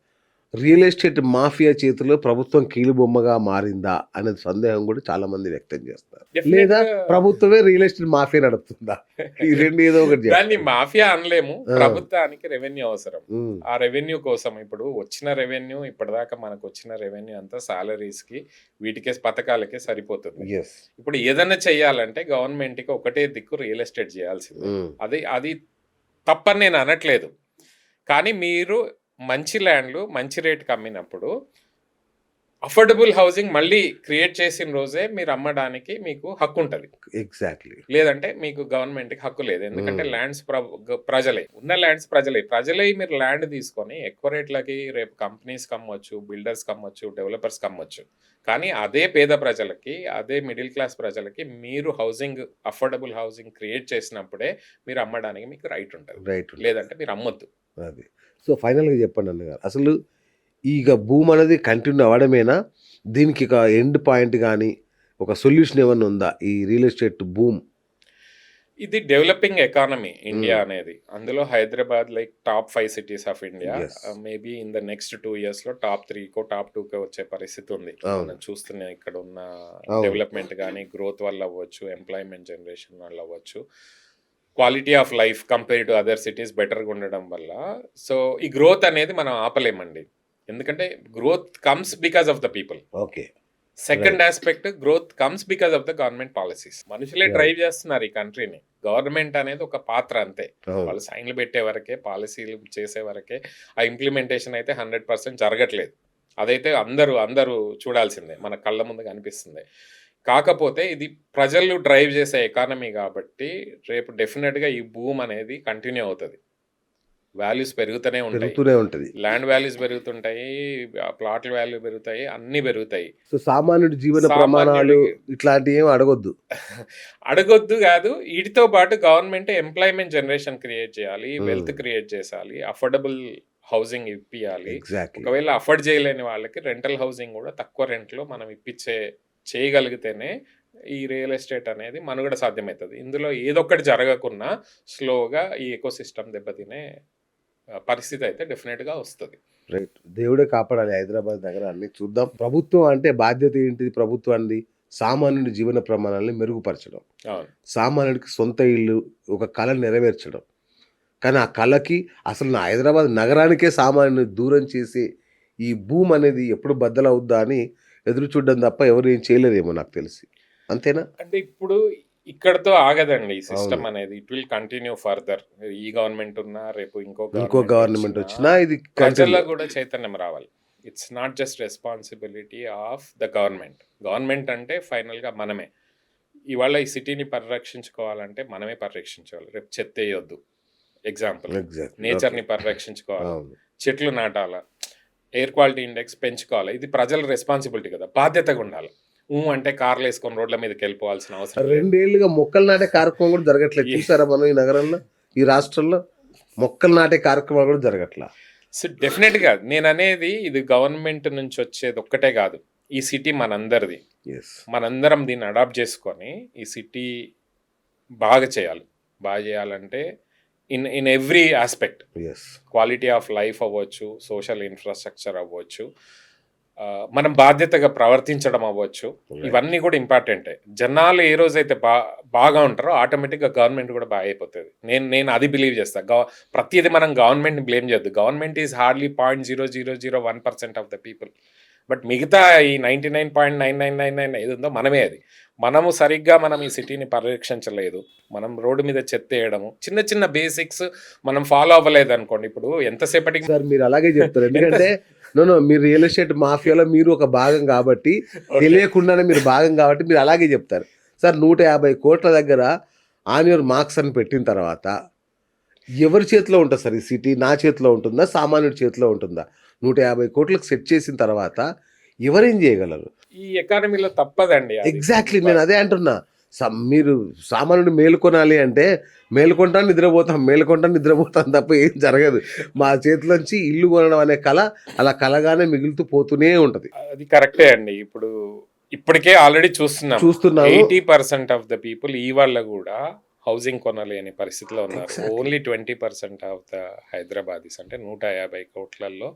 Speaker 1: రియల్ ఎస్టేట్ మాఫియా చేతిలో ప్రభుత్వం కీలుబొమ్మగా మారిందా అనే సందేహం కూడా చాలా మంది వ్యక్తం చేస్తారు. లేదా ప్రభుత్వమే రియల్ ఎస్టేట్ మాఫియా నడుపుతుందా? ఈ రెండు ఏదో ఒకటి
Speaker 2: దాన్ని
Speaker 1: చెప్పండి.
Speaker 2: మాఫియా అనలేము.
Speaker 1: ఆ.
Speaker 2: ప్రభుత్వానికి రెవెన్యూ అవసరం.
Speaker 1: ఉమ్,
Speaker 2: ఆ రెవెన్యూ కోసం ఇప్పుడు వచ్చిన రెవెన్యూ ఇప్పటిదాకా మనకు వచ్చిన రెవెన్యూ అంతా సాలరీస్‌కి వీటికే పథకాలకే సరిపోతుంది.
Speaker 1: yes.
Speaker 2: ఇప్పుడు ఏదన్నా చేయాలంటే గవర్నమెంట్‌కి ఒకటే దిక్కు రియల్ ఎస్టేట్ చేయాల్సిందే.
Speaker 1: ఉమ్,
Speaker 2: అది తప్పని నేను అనట్లేదు. కానీ మీరు మంచి ల్యాండ్‌లు మంచి రేట్‌కి అమ్మినప్పుడు అఫోర్డబుల్ హౌసింగ్ మళ్ళీ క్రియేట్ చేసిన రోజే మీరు అమ్మడానికి మీకు హక్కు ఉంటది.
Speaker 1: ఎగ్జాక్ట్లీ.
Speaker 2: లేదంటే మీకు గవర్నమెంట్‌కి హక్కు లేదు. ఎందుకంటే
Speaker 1: Hmm.
Speaker 2: ల్యాండ్స్ ప్రజలే. ఉన్న ల్యాండ్స్ ప్రజలే మీరు ల్యాండ్ తీసుకొని ఎక్కువ రేట్లకి రేపు కంపెనీస్‌కి అమ్మొచ్చు, బిల్డర్స్‌కి అమ్మొచ్చు, డెవలపర్స్‌కి అమ్మొచ్చు. కానీ అదే పేద ప్రజలకి, అదే మిడిల్ క్లాస్ ప్రజలకి మీరు అఫోర్డబుల్ హౌసింగ్ క్రియేట్ చేసినప్పుడే మీరు అమ్మడానికి మీకు రైట్ ఉంటది.
Speaker 1: రైట్.
Speaker 2: లేదంటే మీరు అమ్మొద్దు.
Speaker 1: అది. సో ఫైనల్‌గా చెప్పండి అన్నగారు. అసలు ఇక భూమి అనేది కంటిన్యూ అవ్వడమేనా? దీనికి ఒక ఎండ్ పాయింట్ గాని, ఒక సొల్యూషన్ ఏమన్నా ఉందా? ఈ రియల్ ఎస్టేట్ బూమ్.
Speaker 2: ఇది డెవలపింగ్ ఎకానమీ ఇండియా
Speaker 1: Hmm.
Speaker 2: అనేది. అందులో Hyderabad like top 5 cities of India.
Speaker 1: Yes.
Speaker 2: Maybe in the next 2 ఇయర్స్‌లో టాప్ 3కో, టాప్ 2కో వచ్చే పరిస్థితి ఉంది.
Speaker 1: అవును.
Speaker 2: మనం చూస్తున్న ఇక్కడ ఉన్న
Speaker 1: అవును.
Speaker 2: డెవలప్మెంట్ గానీ, గ్రోత్ వల్ల అవ్వచ్చు, ఎంప్లాయ్మెంట్ జనరేషన్ వల్ల అవ్వచ్చు. Quality of life compare to other cities బెటర్‌గా ఉండడం వల్ల. సో, ఈ గ్రోత్ అనేది మనం ఆపలేమండి. ఎందుకంటే growth comes because of the people.
Speaker 1: Okay.
Speaker 2: Second aspect growth comes because of the government policies. మనుషులే
Speaker 1: Right.
Speaker 2: డ్రైవ్ చేస్తున్నారు ఈ కంట్రీని. గవర్నమెంట్ అనేది ఒక పాత్ర అంతే.
Speaker 1: అవును.
Speaker 2: వాళ్ళు సైన్లు పెట్టే వరకే, పాలసీలు చేసే వరకే. ఆ ఇంప్లిమెంటేషన్ అయితే 100% జరగట్లేదు. అదైతే అందరూ చూడాల్సిందే. మన కళ్ళ ముందు కనిపిస్తుంది. కాకపోతే ఇది ప్రజలు డ్రైవ్ చేసే ఎకానమీ కాబట్టి రేపు డెఫినెట్‌గా ఈ బూమ్ అనేది కంటిన్యూ అవుతది. వాల్యూస్ పెరుగుతూనే ఉంటాయి.
Speaker 1: పెరుగుతూనే ఉంటది.
Speaker 2: ల్యాండ్ వాల్యూస్ పెరుగుతుంటాయి. ప్లాట్ల వాల్యూ పెరుగుతాయి. అన్నీ పెరుగుతాయి.
Speaker 1: సో సామాన్యుడి జీవన ప్రమాణాలు ఇట్లాంటివి ఏమి అడగొద్దు.
Speaker 2: అడగొద్దు కాదు. వీటితో పాటు గవర్నమెంట్ ఎంప్లాయ్మెంట్ జనరేషన్ క్రియేట్ చేయాలి. వెల్త్ క్రియేట్ చేయాలి. అఫోర్డబుల్ హౌసింగ్ ఇప్పియాలి.
Speaker 1: ఎగ్జాక్ట్లీ.
Speaker 2: ఒకవేళ అఫోర్డ్ చేయలేని వాళ్ళకి రెంటల్ హౌసింగ్ కూడా తక్కువ రెంట్లో మనం చేయగలిగితేనే ఈ రియల్ ఎస్టేట్ అనేది మనుగడ సాధ్యమవుతుంది. ఇందులో ఏదొక్కటి జరగకున్నా స్లోగా ఈ ఎకోసిస్టమ్ దెబ్బతినే పరిస్థితి అయితే డెఫినెట్‌గా వస్తది.
Speaker 1: రైట్. దేవుడే కాపాడాలి హైదరాబాద్ నగరాన్ని. చూద్దాం. ప్రభుత్వం అంటే బాధ్యత ఏంటిది ప్రభుత్వానిది? సామాన్యుడి జీవన ప్రమాణాలని మెరుగుపరచడం.
Speaker 2: అవును.
Speaker 1: సామాన్యుడికి సొంత ఇల్లు, ఒక కళ నెరవేర్చడం. కానీ ఆ కళకి అసలు నా హైదరాబాద్ నగరానికే సామాన్యుని దూరం చేసి ఈ భూమి అనేది ఎప్పుడు బద్దలవుద్దా అని ఎదురు చూడడం తప్ప ఎవరు ఏం చేయలేరేమో నాకు తెలిసి. అంతేనా?
Speaker 2: అంటే ఇప్పుడు ఇక్కడితో ఆగదండి ఈ సిస్టమ్
Speaker 1: అవును.
Speaker 2: అనేది. It will continue further. ఈ గవర్నమెంట్ ఉన్నా రేపు ఇంకో
Speaker 1: గవర్నమెంట్ వచ్చినా ఇది
Speaker 2: ప్రజల్లో
Speaker 1: కంటిన్యూ.
Speaker 2: కూడా చైతన్యం రావాలి. It's not just responsibility of the government. Government అంటే ఫైనల్‌గా మనమే. ఇవాళ ఈ సిటీని పరిరక్షించుకోవాలంటే మనమే పరిరక్షించాలి. రేపు చెత్త వేయొద్దు. ఎగ్జాంపుల్.
Speaker 1: ఎగ్జాక్ట్లీ.
Speaker 2: నేచర్‌ని పరిరక్షించుకోవాలి.
Speaker 1: అవును.
Speaker 2: చెట్లు నాటాలా. ఎయిర్ క్వాలిటీ ఇండెక్స్ పెంచుకోవాలి. ఇది ప్రజల రెస్పాన్సిబిలిటీ కదా! బాధ్యతగా ఉండాలి. అంటే కార్లు వేసుకొని రోడ్ల మీదకి వెళ్ళిపోవాల్సిన అవసరం లేదు.
Speaker 1: 2 ఏళ్లుగా మొక్కలు నాటే కార్యక్రమం కూడా జరగట్లేదు. చూసారా మనం ఈ నగరంలో, ఈ రాష్ట్రంలో మొక్కలు నాటే కార్యక్రమాలు కూడా జరగట్లా.
Speaker 2: సో డెఫినెట్‌గా నేననేది ఇది గవర్నమెంట్ నుంచి వచ్చేది ఒక్కటే కాదు. ఈ సిటీ మనందరిది.
Speaker 1: ఎస్.
Speaker 2: మనందరం దీన్ని అడాప్ట్ చేసుకొని ఈ సిటీ బాగా చేయాలి. బాగా చేయాలంటే in every aspect.
Speaker 1: Yes.
Speaker 2: Quality of life అవ్వచ్చు, సోషల్ ఇన్ఫ్రాస్ట్రక్చర్ అవ్వచ్చు, మనం బాధ్యతగా ప్రవర్తించడం అవ్వచ్చు. ఇవన్నీ కూడా ఇంపార్టెంటే. జనాలు ఏ రోజైతే బాగా ఉంటారో ఆటోమేటిక్‌గా గవర్నమెంట్ కూడా బాగా అయిపోతది. నేను అది బిలీవ్ చేస్తా. ప్రతిది మనం గవర్నమెంట్‌ని బ్లేమ్ చేయొద్దు. Government is hardly 0.0001% of the people. But మిగతా ఈ 99.9999 ఏది ఉందో మనమే అది. మనము సరిగ్గా మనం ఈ సిటీని పరిరక్షించలేదు. మనం రోడ్డు మీద చెత్త వేయడము, చిన్న చిన్న బేసిక్స్ మనం ఫాలో అవ్వలేదు అనుకోండి. ఇప్పుడు ఎంతసేపటికి
Speaker 1: సార్ మీరు అలాగే చెప్తారు. ఎందుకంటే మీరు రియల్ ఎస్టేట్ మాఫియాలో మీరు ఒక భాగం కాబట్టి, తెలియకుండానే మీరు భాగం కాబట్టి మీరు అలాగే చెప్తారు. సార్ 150 కోట్ల దగ్గర ఆన్ యువర్ మార్క్స్ అని పెట్టిన తర్వాత ఎవరి చేతిలో ఉంటుంది సార్ ఈ సిటీ? నా చేతిలో ఉంటుందా? సామాన్యుడి చేతిలో ఉంటుందా? 150 కోట్లకు సెట్ చేసిన తర్వాత ఎవరేం చేయగలరు?
Speaker 2: ఈ ఎకానమీలో తప్పదండి.
Speaker 1: ఎగ్జాక్ట్లీ నేను అదే అంటున్నా. మీరు సామాన్యుడు మేలుకొనాలి అంటే మేలుకొంటాను నిద్రపోతాను తప్ప ఏం జరగదు. మా చేతిలోంచి ఇల్లు కొనడం అనే కళ అలా కలగానే మిగులుతూ పోతూనే ఉంటది.
Speaker 2: అది కరెక్టే అండి. ఇప్పటికే ఆల్రెడీ చూస్తున్నాము. 80% ఆఫ్ ద పీపుల్ ఈ వాళ్ళ కూడా హౌసింగ్ కొనలేని పరిస్థితిలో ఉన్నారు. ఓన్లీ 20% ఆఫ్ ద హైదరాబాదీస్ అంటే 150 కోట్లలో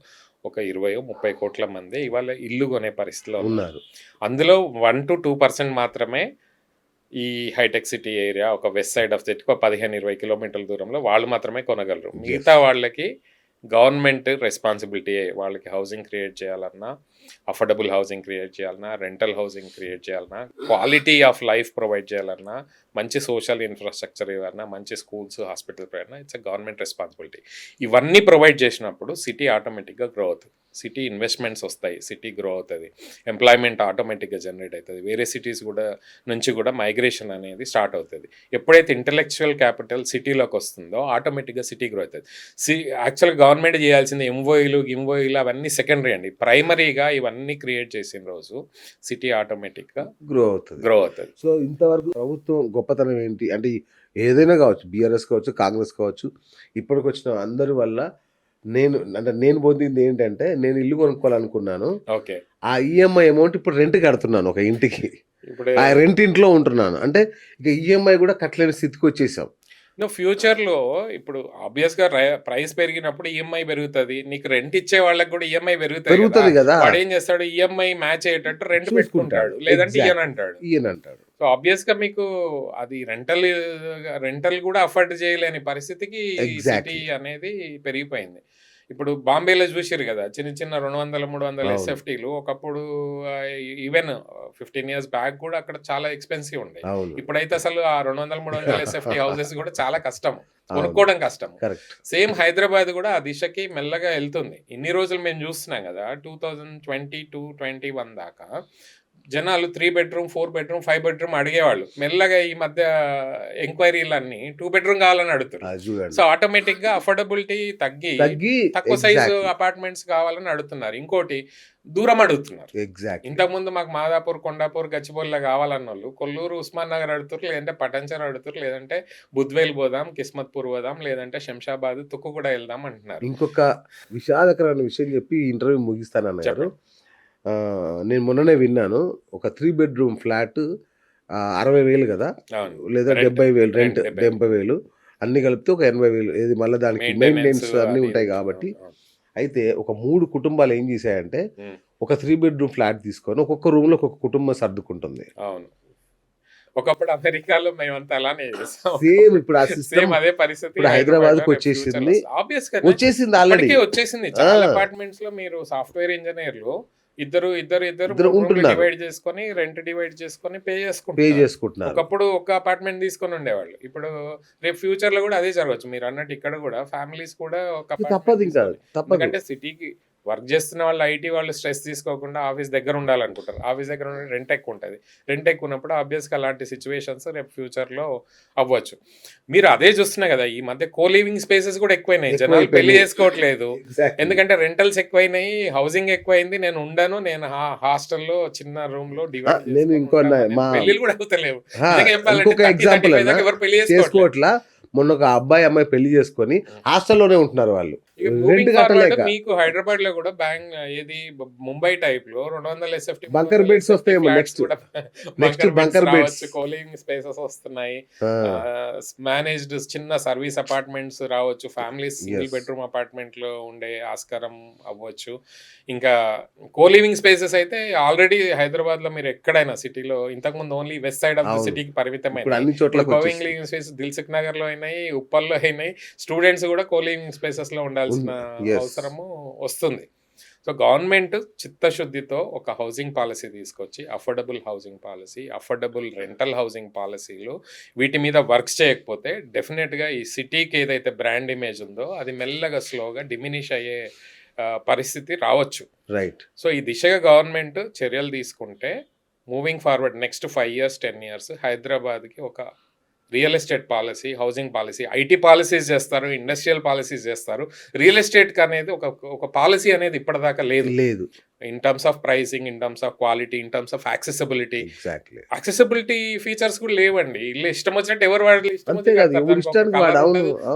Speaker 2: ఒక 20-30 కోట్ల మంది ఇవాళ ఇల్లు కొనే పరిస్థితిలో ఉన్నారు.
Speaker 1: ఉన్నారు.
Speaker 2: అందులో 1-2% మాత్రమే ఈ హైటెక్ సిటీ ఏరియా, ఒక వెస్ట్ సైడ్ ఆఫ్ సిటీకి ఒక 15-20 కిలోమీటర్ల దూరంలో వాళ్ళు మాత్రమే కొనగలరు. మిగతా వాళ్ళకి గవర్నమెంట్ రెస్పాన్సిబిలిటీ, వాళ్ళకి హౌసింగ్ క్రియేట్ చేయాలన్నా, అఫోర్డబుల్ హౌసింగ్ క్రియేట్ చేయాలన్నా, రెంటల్ హౌసింగ్ క్రియేట్ చేయాలన్నా, క్వాలిటీ ఆఫ్ లైఫ్ ప్రొవైడ్ చేయాలన్నా, మంచి సోషల్ ఇన్ఫ్రాస్ట్రక్చర్ ఇవ్వాలన్నా, మంచి schools, hospital provide, it's a government responsibility. ఇవన్నీ ప్రొవైడ్ చేసినప్పుడు సిటీ ఆటోమేటిక్గా గ్రో అవుతుంది. సిటీ ఇన్వెస్ట్మెంట్స్ వస్తాయి, సిటీ గ్రో అవుతుంది, ఎంప్లాయ్మెంట్ ఆటోమేటిక్గా జనరేట్ అవుతుంది, వేరే సిటీస్ కూడా నుంచి కూడా మైగ్రేషన్ అనేది స్టార్ట్ అవుతుంది. ఎప్పుడైతే ఇంటలెక్చువల్ క్యాపిటల్ సిటీలోకి వస్తుందో ఆటోమేటిక్గా సిటీ గ్రో అవుతుంది. యాక్చువల్గా గవర్నమెంట్ చేయాల్సింది గిమ్ఓఈలు అవన్నీ సెకండరీ అండి. ప్రైమరీగా ఇవన్నీ క్రియేట్ చేసిన రోజు సిటీ ఆటోమేటిక్గా
Speaker 1: గ్రో అవుతుంది.
Speaker 2: గ్రో అవుతుంది.
Speaker 1: సో ఇంతవరకు ప్రభుత్వం గొప్పతనం ఏంటి అంటే ఏదైనా కావచ్చు, బీఆర్ఎస్ కావచ్చు, కాంగ్రెస్ కావచ్చు, ఇప్పటికి వచ్చిన అందరి వల్ల నేను పొందింది ఏంటంటే, నేను ఇల్లు కొనుక్కోవాలనుకున్నాను.
Speaker 2: ఓకే.
Speaker 1: ఆ ఈఎంఐ అమౌంట్ ఇప్పుడు రెంట్ కడుతున్నాను ఒక ఇంటికి.
Speaker 2: ఇప్పుడు
Speaker 1: ఆ రెంట్ ఇంట్లో ఉంటున్నాను. అంటే ఇక ఈఎంఐ కూడా కట్టలేని స్థితికి వచ్చేసాం.
Speaker 2: నువ్వు ఫ్యూచర్లో ఇప్పుడు ఆబ్వియస్గా ప్రైస్ పెరిగినప్పుడు ఈఎంఐ పెరుగుతుంది, నీకు రెంట్ ఇచ్చే వాళ్ళకి కూడా ఈఎంఐ
Speaker 1: పెరుగుతుంది కదా.
Speaker 2: వాడు ఏం చేస్తాడు, ఈఎంఐ మ్యాచ్ అయ్యేటట్టు రెంట్ పెట్టుకుంటాడు, లేదంటే ఈయన అంటాడు. సో ఆబ్వియస్గా మీకు అది రెంటల్ కూడా అఫోర్డ్ చేయలేని పరిస్థితికి సిటీ అనేది పెరిగిపోయింది. ఇప్పుడు బాంబేలో చూసారు కదా, చిన్న చిన్న 200-300 ఎస్ఎఫ్టీలు ఒకప్పుడు, ఈవెన్ 15 years బ్యాక్ కూడా అక్కడ చాలా ఎక్స్పెన్సివ్ ఉండే. ఇప్పుడైతే అసలు ఆ 200-300 ఎస్ఎఫ్టీ హౌసెస్ కూడా చాలా కష్టం, కొనుక్కోవడం కష్టం. సేమ్ హైదరాబాద్ కూడా ఆ దిశకి మెల్లగా వెళ్తుంది. ఇన్ని రోజులు మేము చూస్తున్నాం కదా, 2022-21 దాకా జనాలు 3 bedroom, 4 bedroom, 5 bedroom అడిగేవాళ్ళు. మెల్లగా ఈ మధ్య ఎంక్వైరీలన్నీ 2 bedroom కావాలని అడుగుతున్నారు. సో ఆటోమేటిక్ గా అఫోర్డబిలిటీ తగ్గి తక్కువ సైజు అపార్ట్మెంట్స్ కావాలని అడుగుతున్నారు. ఇంకోటి దూరం అడుగుతున్నారు. ఇంతకుముందు మాకు మాదాపూర్, కొండాపూర్, గచ్చిబౌలిలో కావాలన్న వాళ్ళు కొల్లూరు, ఉస్మాన్ నగర్ అడుగుతారు, లేదంటే పటంచర్ అడుగుతారు, లేదంటే బుద్వేల్ పోదాం, కిస్మత్పూర్ పోదాం, లేదంటే శంషాబాద్, తుక్కు కూడా వెళ్దాం అంటున్నారు.
Speaker 1: ఇంకొక విషాదకరమైన విషయం చెప్పి ఇంటర్వ్యూ ముగిస్తానన్నారు. నేను మొన్ననే విన్నాను, ఒక 3 bedroom ఫ్లాట్ 60,000 కదా, లేదా 70,000 రెంట్, 70,000 అన్ని కలిపితే ఒక 80,000. ఏది మళ్ళీ దానికి మెయింటెనెన్స్ అన్నీ ఉంటాయి కాబట్టి. అయితే ఒక 3 కుటుంబాలు ఏం చేశాయంటే, ఒక 3 bedroom ఫ్లాట్ తీసుకొని ఒక్కొక్క రూమ్ లో ఒక్కొక్క కుటుంబం సర్దుకుంటుంది.
Speaker 2: అవును, ఒకప్పుడు అమెరికాలో మేమంతా అలానే చేస్తాం.
Speaker 1: సేమ్ ఇప్పుడు ఆ
Speaker 2: సిస్టమ్ అదే పరిస్థితి
Speaker 1: ఇప్పుడు హైదరాబాద్ కు వచ్చేసింది. ఆల్రెడీ
Speaker 2: వచ్చేసింది. చాలా అపార్ట్మెంట్స్ లో మీరు సాఫ్ట్వేర్ ఇంజనీర్లు ఇద్దరు డివైడ్ చేసుకొని, రెంట్ డివైడ్ చేసుకొని పే చేసుకుంటున్నారు. ఒకప్పుడు ఒక అపార్ట్మెంట్ తీసుకొని ఉండేవాళ్ళు. ఇప్పుడు రేపు ఫ్యూచర్ లో కూడా అదే జరగచ్చు. మీరు అన్నట్టు ఇక్కడ కూడా ఫ్యామిలీస్ కూడా
Speaker 1: తప్పదు.
Speaker 2: ఎందుకంటే సిటీకి వర్క్ చేస్తున్న వాళ్ళు, ఐటీ వాళ్ళు స్ట్రెస్ తీసుకోకుండా ఆఫీస్ దగ్గర ఉండాలనుకుంటారు. ఆఫీస్ దగ్గర ఉండే రెంట్ ఎక్కువ ఉంటుంది. రెంట్ ఎక్కువ ఉన్నప్పుడు ఆబ్వియస్గా అలాంటి సిచ్యువేషన్స్ రేపు ఫ్యూచర్లో అవ్వచ్చు. మీరు అదే చూస్తున్నారు కదా, ఈ మధ్య కోలివింగ్ స్పేసెస్ కూడా ఎక్కువైనాయి. జనాలు పెళ్లి చేసుకోవట్లేదు, ఎందుకంటే రెంటల్స్ ఎక్కువైనాయి, హౌసింగ్ ఎక్కువైంది. నేను హాస్టల్లో చిన్న రూమ్ లో డివైడ్ పెళ్లిలు కూడా అవుతలేవు. ఎవరు పెళ్లి చేసుకోవట్లా.
Speaker 1: మొన్న ఒక అబ్బాయి అమ్మాయి పెళ్లి చేసుకొని హాస్టల్లోనే ఉంటున్నారు వాళ్ళు.
Speaker 2: మీకు హైదరాబాద్ లో కూడా ముంబై టైప్ లో 200 ఎస్ఎఫ్టీ
Speaker 1: బంకర్ బెడ్స్ వస్తాయి. Next bunker beds,
Speaker 2: calling spaces వస్తున్నాయి, మేనేజ్డ్ చిన్న సర్వీస్ అపార్ట్మెంట్స్ రావచ్చు, ఫ్యామిలీస్ సింగిల్ బెడ్రూమ్ అపార్ట్మెంట్ లో ఉండే ఆస్కారం అవ్వచ్చు. ఇంకా కోలివింగ్ స్పేసెస్ అయితే ఆల్రెడీ హైదరాబాద్ లో మీరు ఎక్కడైనా సిటీలో, ఇంతకు ముందు only west side of the సిటీకి పరిమితమైన కోలివింగ్ స్పేసెస్ దిల్సుఖ్ నగర్ లో అయినాయి, ఉప్పల్లో అయినాయి. స్టూడెంట్స్ కూడా కోలివింగ్ స్పేసెస్ లో ఉండాల్సిన అవసరము వస్తుంది. సో గవర్నమెంట్ చిత్తశుద్ధితో ఒక హౌసింగ్ పాలసీ తీసుకొచ్చి, affordable housing policy, affordable rental housing పాలసీలు వీటి మీద వర్క్స్ చేయకపోతే డెఫినెట్గా ఈ సిటీకి ఏదైతే బ్రాండ్ ఇమేజ్ ఉందో అది మెల్లగా స్లోగా డిమినిష్ అయ్యే పరిస్థితి రావచ్చు.
Speaker 1: రైట్.
Speaker 2: సో ఈ దిశగా గవర్నమెంట్ చర్యలు తీసుకుంటే moving forward next 5 years 10 years హైదరాబాద్కి ఒక real estate policy, housing policy, IT policies చేస్తారు, ఇండస్ట్రియల్ పాలసీస్ చేస్తారు. రియల్ ఎస్టేట్కి అనేది ఒక పాలసీ అనేది ఇప్పటిదాకా లేదు. In terms of pricing, in terms of quality, in terms of accessibility. Accessibility features కూడా లేవండి. ఇల్లు ఇష్టం వచ్చినట్టు ఎవరు వాడాలి,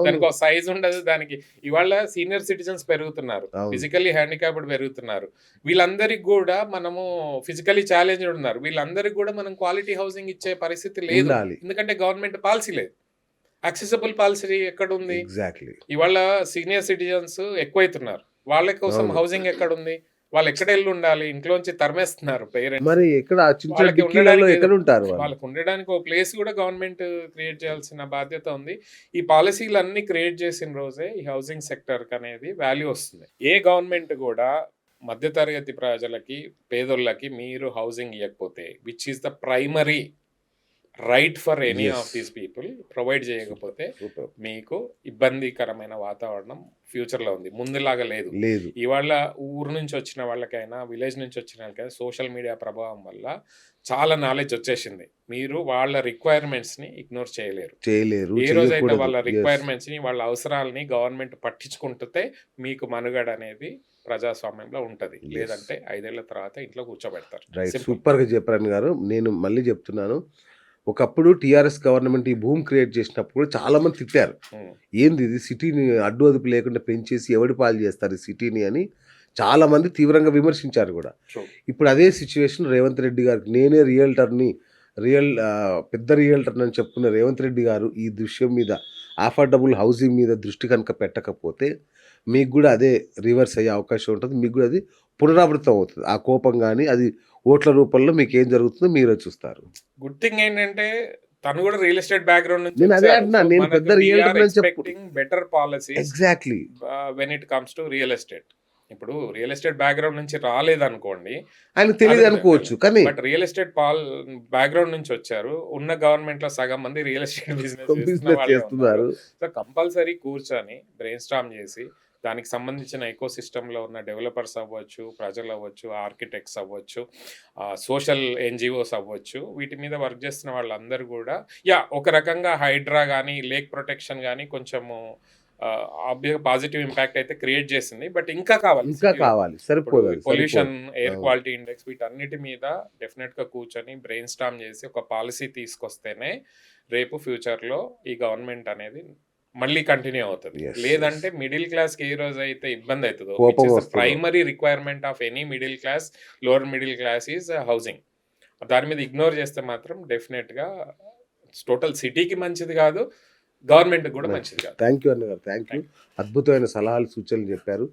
Speaker 2: దానికి ఒక సైజ్ ఉండదు. దానికి ఇవాళ సీనియర్ సిటిజన్స్ పెరుగుతున్నారు, ఫిజికల్లీ హ్యాండిక్యాప్డ్ పెరుగుతున్నారు. వీళ్ళందరికీ కూడా మనము ఫిజికల్లీ ఛాలెంజ్డ్ ఉన్నారు. వీళ్ళందరికీ కూడా మనం క్వాలిటీ హౌసింగ్ ఇచ్చే పరిస్థితి లేదు, ఎందుకంటే గవర్నమెంట్ పాలసీ లేదు. యాక్సెసిబుల్ పాలసీ ఎక్కడ ఉంది? ఇవాళ సీనియర్ సిటిజన్స్ ఎక్కువైతున్నారు. వాళ్ళ కోసం
Speaker 1: అవును.
Speaker 2: హౌసింగ్ ఎక్కడుంది? వాళ్ళు ఎక్కడెళ్ళి ఉండాలి? ఇంట్లోంచి తరిమేస్తున్నారు పేరెంట్స్.
Speaker 1: మరి ఎక్కడ ఆ చిన్న చిన్న
Speaker 2: వాళ్ళకి
Speaker 1: డిక్కీలలో
Speaker 2: ఉండడానికి ఏదో
Speaker 1: ఎక్కడుంటారు వాళ్ళు?
Speaker 2: వాళ్ళకి ఉండడానికి ఒక ప్లేస్ కూడా గవర్నమెంట్ క్రియేట్ చేయాల్సిన బాధ్యత ఉంది. ఈ పాలిసీలన్నీ క్రియేట్ చేసిన రోజే ఈ హౌసింగ్ సెక్టర్‌కనేది వాల్యూ వస్తుంది. ఏ గవర్నమెంట్ గూడా మధ్య తరగతి ప్రజలకి, పేదోళ్ళకి మీరు హౌసింగ్ ఇయ్యకపోతే which is the primary right for any
Speaker 1: yes.
Speaker 2: Of these people provide
Speaker 1: super.
Speaker 2: చేయకపోతే
Speaker 1: సూపర్.
Speaker 2: మీకు ఇబ్బందికరమైన వాతావరణం ఫ్యూచర్‌లో ఉంది. ముందులాగా లేదు.
Speaker 1: లేదు.
Speaker 2: ఇవాళ ఊరు నుంచి వచ్చిన వాళ్ళకైనా, విలేజ్ నుంచి వచ్చిన వాళ్ళకైనా సోషల్ మీడియా ప్రభావం వల్ల చాలా నాలెడ్జ్ వచ్చేసింది. మీరు వాళ్ళ రిక్వైర్మెంట్స్‌ని ఇగ్నోర్ చేయలేరు.
Speaker 1: చేయలేరు.
Speaker 2: ఏ రోజైతే
Speaker 1: చేయకూడదు.
Speaker 2: వాళ్ళ
Speaker 1: యెస్.
Speaker 2: రిక్వైర్మెంట్స్‌ని, వాళ్ళ అవసరాలని గవర్నమెంట్ పట్టించుకుంటే మీకు మనుగడ అనేది ప్రజాస్వామ్యంలో ఉంటది.
Speaker 1: యెస్.
Speaker 2: లేదంటే 5 ఏళ్ల తర్వాత ఇంట్లో కూర్చోబెడతారు.
Speaker 1: రైట్.
Speaker 2: సింపుల్.
Speaker 1: సూపర్‌గా చెప్పారు గారు. నేను మళ్ళీ చెప్తున్నాను. ఒకప్పుడు టీఆర్ఎస్ గవర్నమెంట్ ఈ భూమి క్రియేట్ చేసినప్పుడు కూడా చాలా మంది తిట్టారు.
Speaker 2: హ్మ్.
Speaker 1: ఏంది ఇది సిటీని అడ్డు అదుపు లేకుండా పెంచేసి ఎవడి పాలు చేస్తారు ఈ సిటీని అని చాలా మంది తీవ్రంగా విమర్శించారు కూడా.
Speaker 2: ట్రూ.
Speaker 1: ఇప్పుడు అదే సిచ్యువేషన్ రేవంత్ రెడ్డి గారికి నేనే రియల్టర్‌ని పెద్ద రియల్టర్‌ని అని చెప్పుకున్న రేవంత్ రెడ్డి గారు ఈ విషయం మీద అఫోర్డబుల్ హౌసింగ్ మీద దృష్టి కనుక పెట్టకపోతే మీకు కూడా అదే రివర్స్ అయ్యే అవకాశం ఉంటుంది. మీకు కూడా అది పునరావృతం అవుతుంది. ఆ కోపం గాని అది ఓట్ల రూపంలో మీకేం జరుగుతుందో మీరే చూస్తారు.
Speaker 2: గుడ్ థింగ్ ఏంటంటే తను కూడా రియల్ ఎస్టేట్ బ్యాక్‌గ్రౌండ్ నుంచి
Speaker 1: నేను అదే
Speaker 2: వచ్చారు.
Speaker 1: అంటున్నా.
Speaker 2: సో
Speaker 1: నేను
Speaker 2: మనకు
Speaker 1: పెద్ద
Speaker 2: వి ఆర్
Speaker 1: రియల్టర్ అని చెప్పు
Speaker 2: expecting better policies
Speaker 1: exactly.
Speaker 2: When it comes to real estate. ఇప్పుడు రియల్ ఎస్టేట్ బ్యాక్‌గ్రౌండ్ నుంచి రాలేదనుకోండి.
Speaker 1: ఆయనకు
Speaker 2: అది
Speaker 1: తెలీదు అనుకోవచ్చు. కానీ
Speaker 2: బట్ రియల్ ఎస్టేట్ బ్యాక్‌గ్రౌండ్ నుంచి వచ్చారు. ఉన్న గవర్నమెంట్‌లో సగం మంది రియల్ ఎస్టేట్ బిజినెస్ చేస్తున్న
Speaker 1: బిజినెస్
Speaker 2: వాళ్ళే ఉన్నారు.
Speaker 1: చేస్తున్నారు.
Speaker 2: సో కంపల్సరీ కూర్చొని బ్రెయిన్ స్టార్మ్ చేసి దానికి సంబంధించిన ఎకోసిస్టమ్‌లో ఉన్న డెవలపర్స్ అవ్వచ్చు, ప్రజలు అవ్వచ్చు, ఆర్కిటెక్ట్స్ అవ్వచ్చు, సోషల్ ఎన్‌జీఓస్ అవ్వచ్చు. వీటి మీద వర్క్ చేస్తున్న వాళ్ళందరూ కూడా ఒక రకంగా హైడ్రా గాని, లేక్ ప్రొటెక్షన్ గాని కొంచెము పాజిటివ్ ఇంపాక్ట్ అయితే క్రియేట్ చేసింది. బట్ ఇంకా కావాలి
Speaker 1: ఇంకా
Speaker 2: సిటీలో.
Speaker 1: కావాలి.
Speaker 2: ఇప్పుడు
Speaker 1: సరిపోదు అది.
Speaker 2: పొల్యూషన్,
Speaker 1: సరిపోదు.
Speaker 2: ఎయిర్
Speaker 1: అవును.
Speaker 2: క్వాలిటీ ఇండెక్స్ వీటన్నిటి మీద డెఫినెట్‌గా కూర్చొని బ్రెయిన్ స్టార్మ్ చేసి ఒక పాలిసీ తీసుకొస్తేనే రేపు ఫ్యూచర్‌లో ఈ గవర్నమెంట్ అనేది మళ్ళీ కంటిన్యూ అవుతది.
Speaker 1: యెస్.
Speaker 2: లేదంటే మిడిల్ క్లాస్‌కి ఏ రోజైతే ఇబ్బంది అయితదో, విచ్
Speaker 1: కోపం
Speaker 2: ఈస్ ద
Speaker 1: వస్తదో.
Speaker 2: Primary requirement of any middle class, lower middle class is housing. దాని మీద ఇగ్నోర్ చేస్తే మాత్రం డెఫినెట్‌గా టోటల్ సిటీకి మంచిది కాదు. గవర్నమెంట్‌కి కూడా మంచిది కాదు.
Speaker 1: థ్యాంక్ యూ అన్నగారు. Thank you. అద్భుతమైన సలహాలు, సూచనలు చెప్పారు.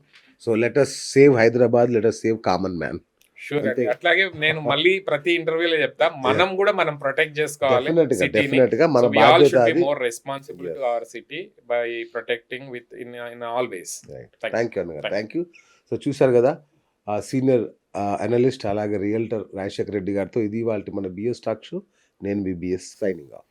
Speaker 1: So let us save Hyderabad. Let us save common man.
Speaker 2: Sure అండి.
Speaker 1: అంతే.
Speaker 2: అట్లాగే నేను మళ్ళీ ప్రతి ఇంటర్వ్యూలో చెప్తా. మనం కూడా మనం ప్రొటెక్ట్ చేసుకోవాలి
Speaker 1: డెఫినెట్‌గా.
Speaker 2: సిటీని.
Speaker 1: డెఫినెట్‌గా మన
Speaker 2: సో వి ఆల్
Speaker 1: బాధ్యత
Speaker 2: షుడ్ బి
Speaker 1: అది.
Speaker 2: More responsible to
Speaker 1: Yes.
Speaker 2: Our city by protecting with in all ways.
Speaker 1: Right.
Speaker 2: Thank you.
Speaker 1: Thank you అన్నగారు.
Speaker 2: Thank you.
Speaker 1: Thank you. So చూశారు కదా సీనియర్ అనలిస్ట్ అలాగే రియల్టర్ రాజశేఖర్ రెడ్డి గారితో ఇది ఇవాల్టి మన బిఎస్ టాక్ షో. నేను మీ బిఎస్ సైనింగ్ ఆఫ్.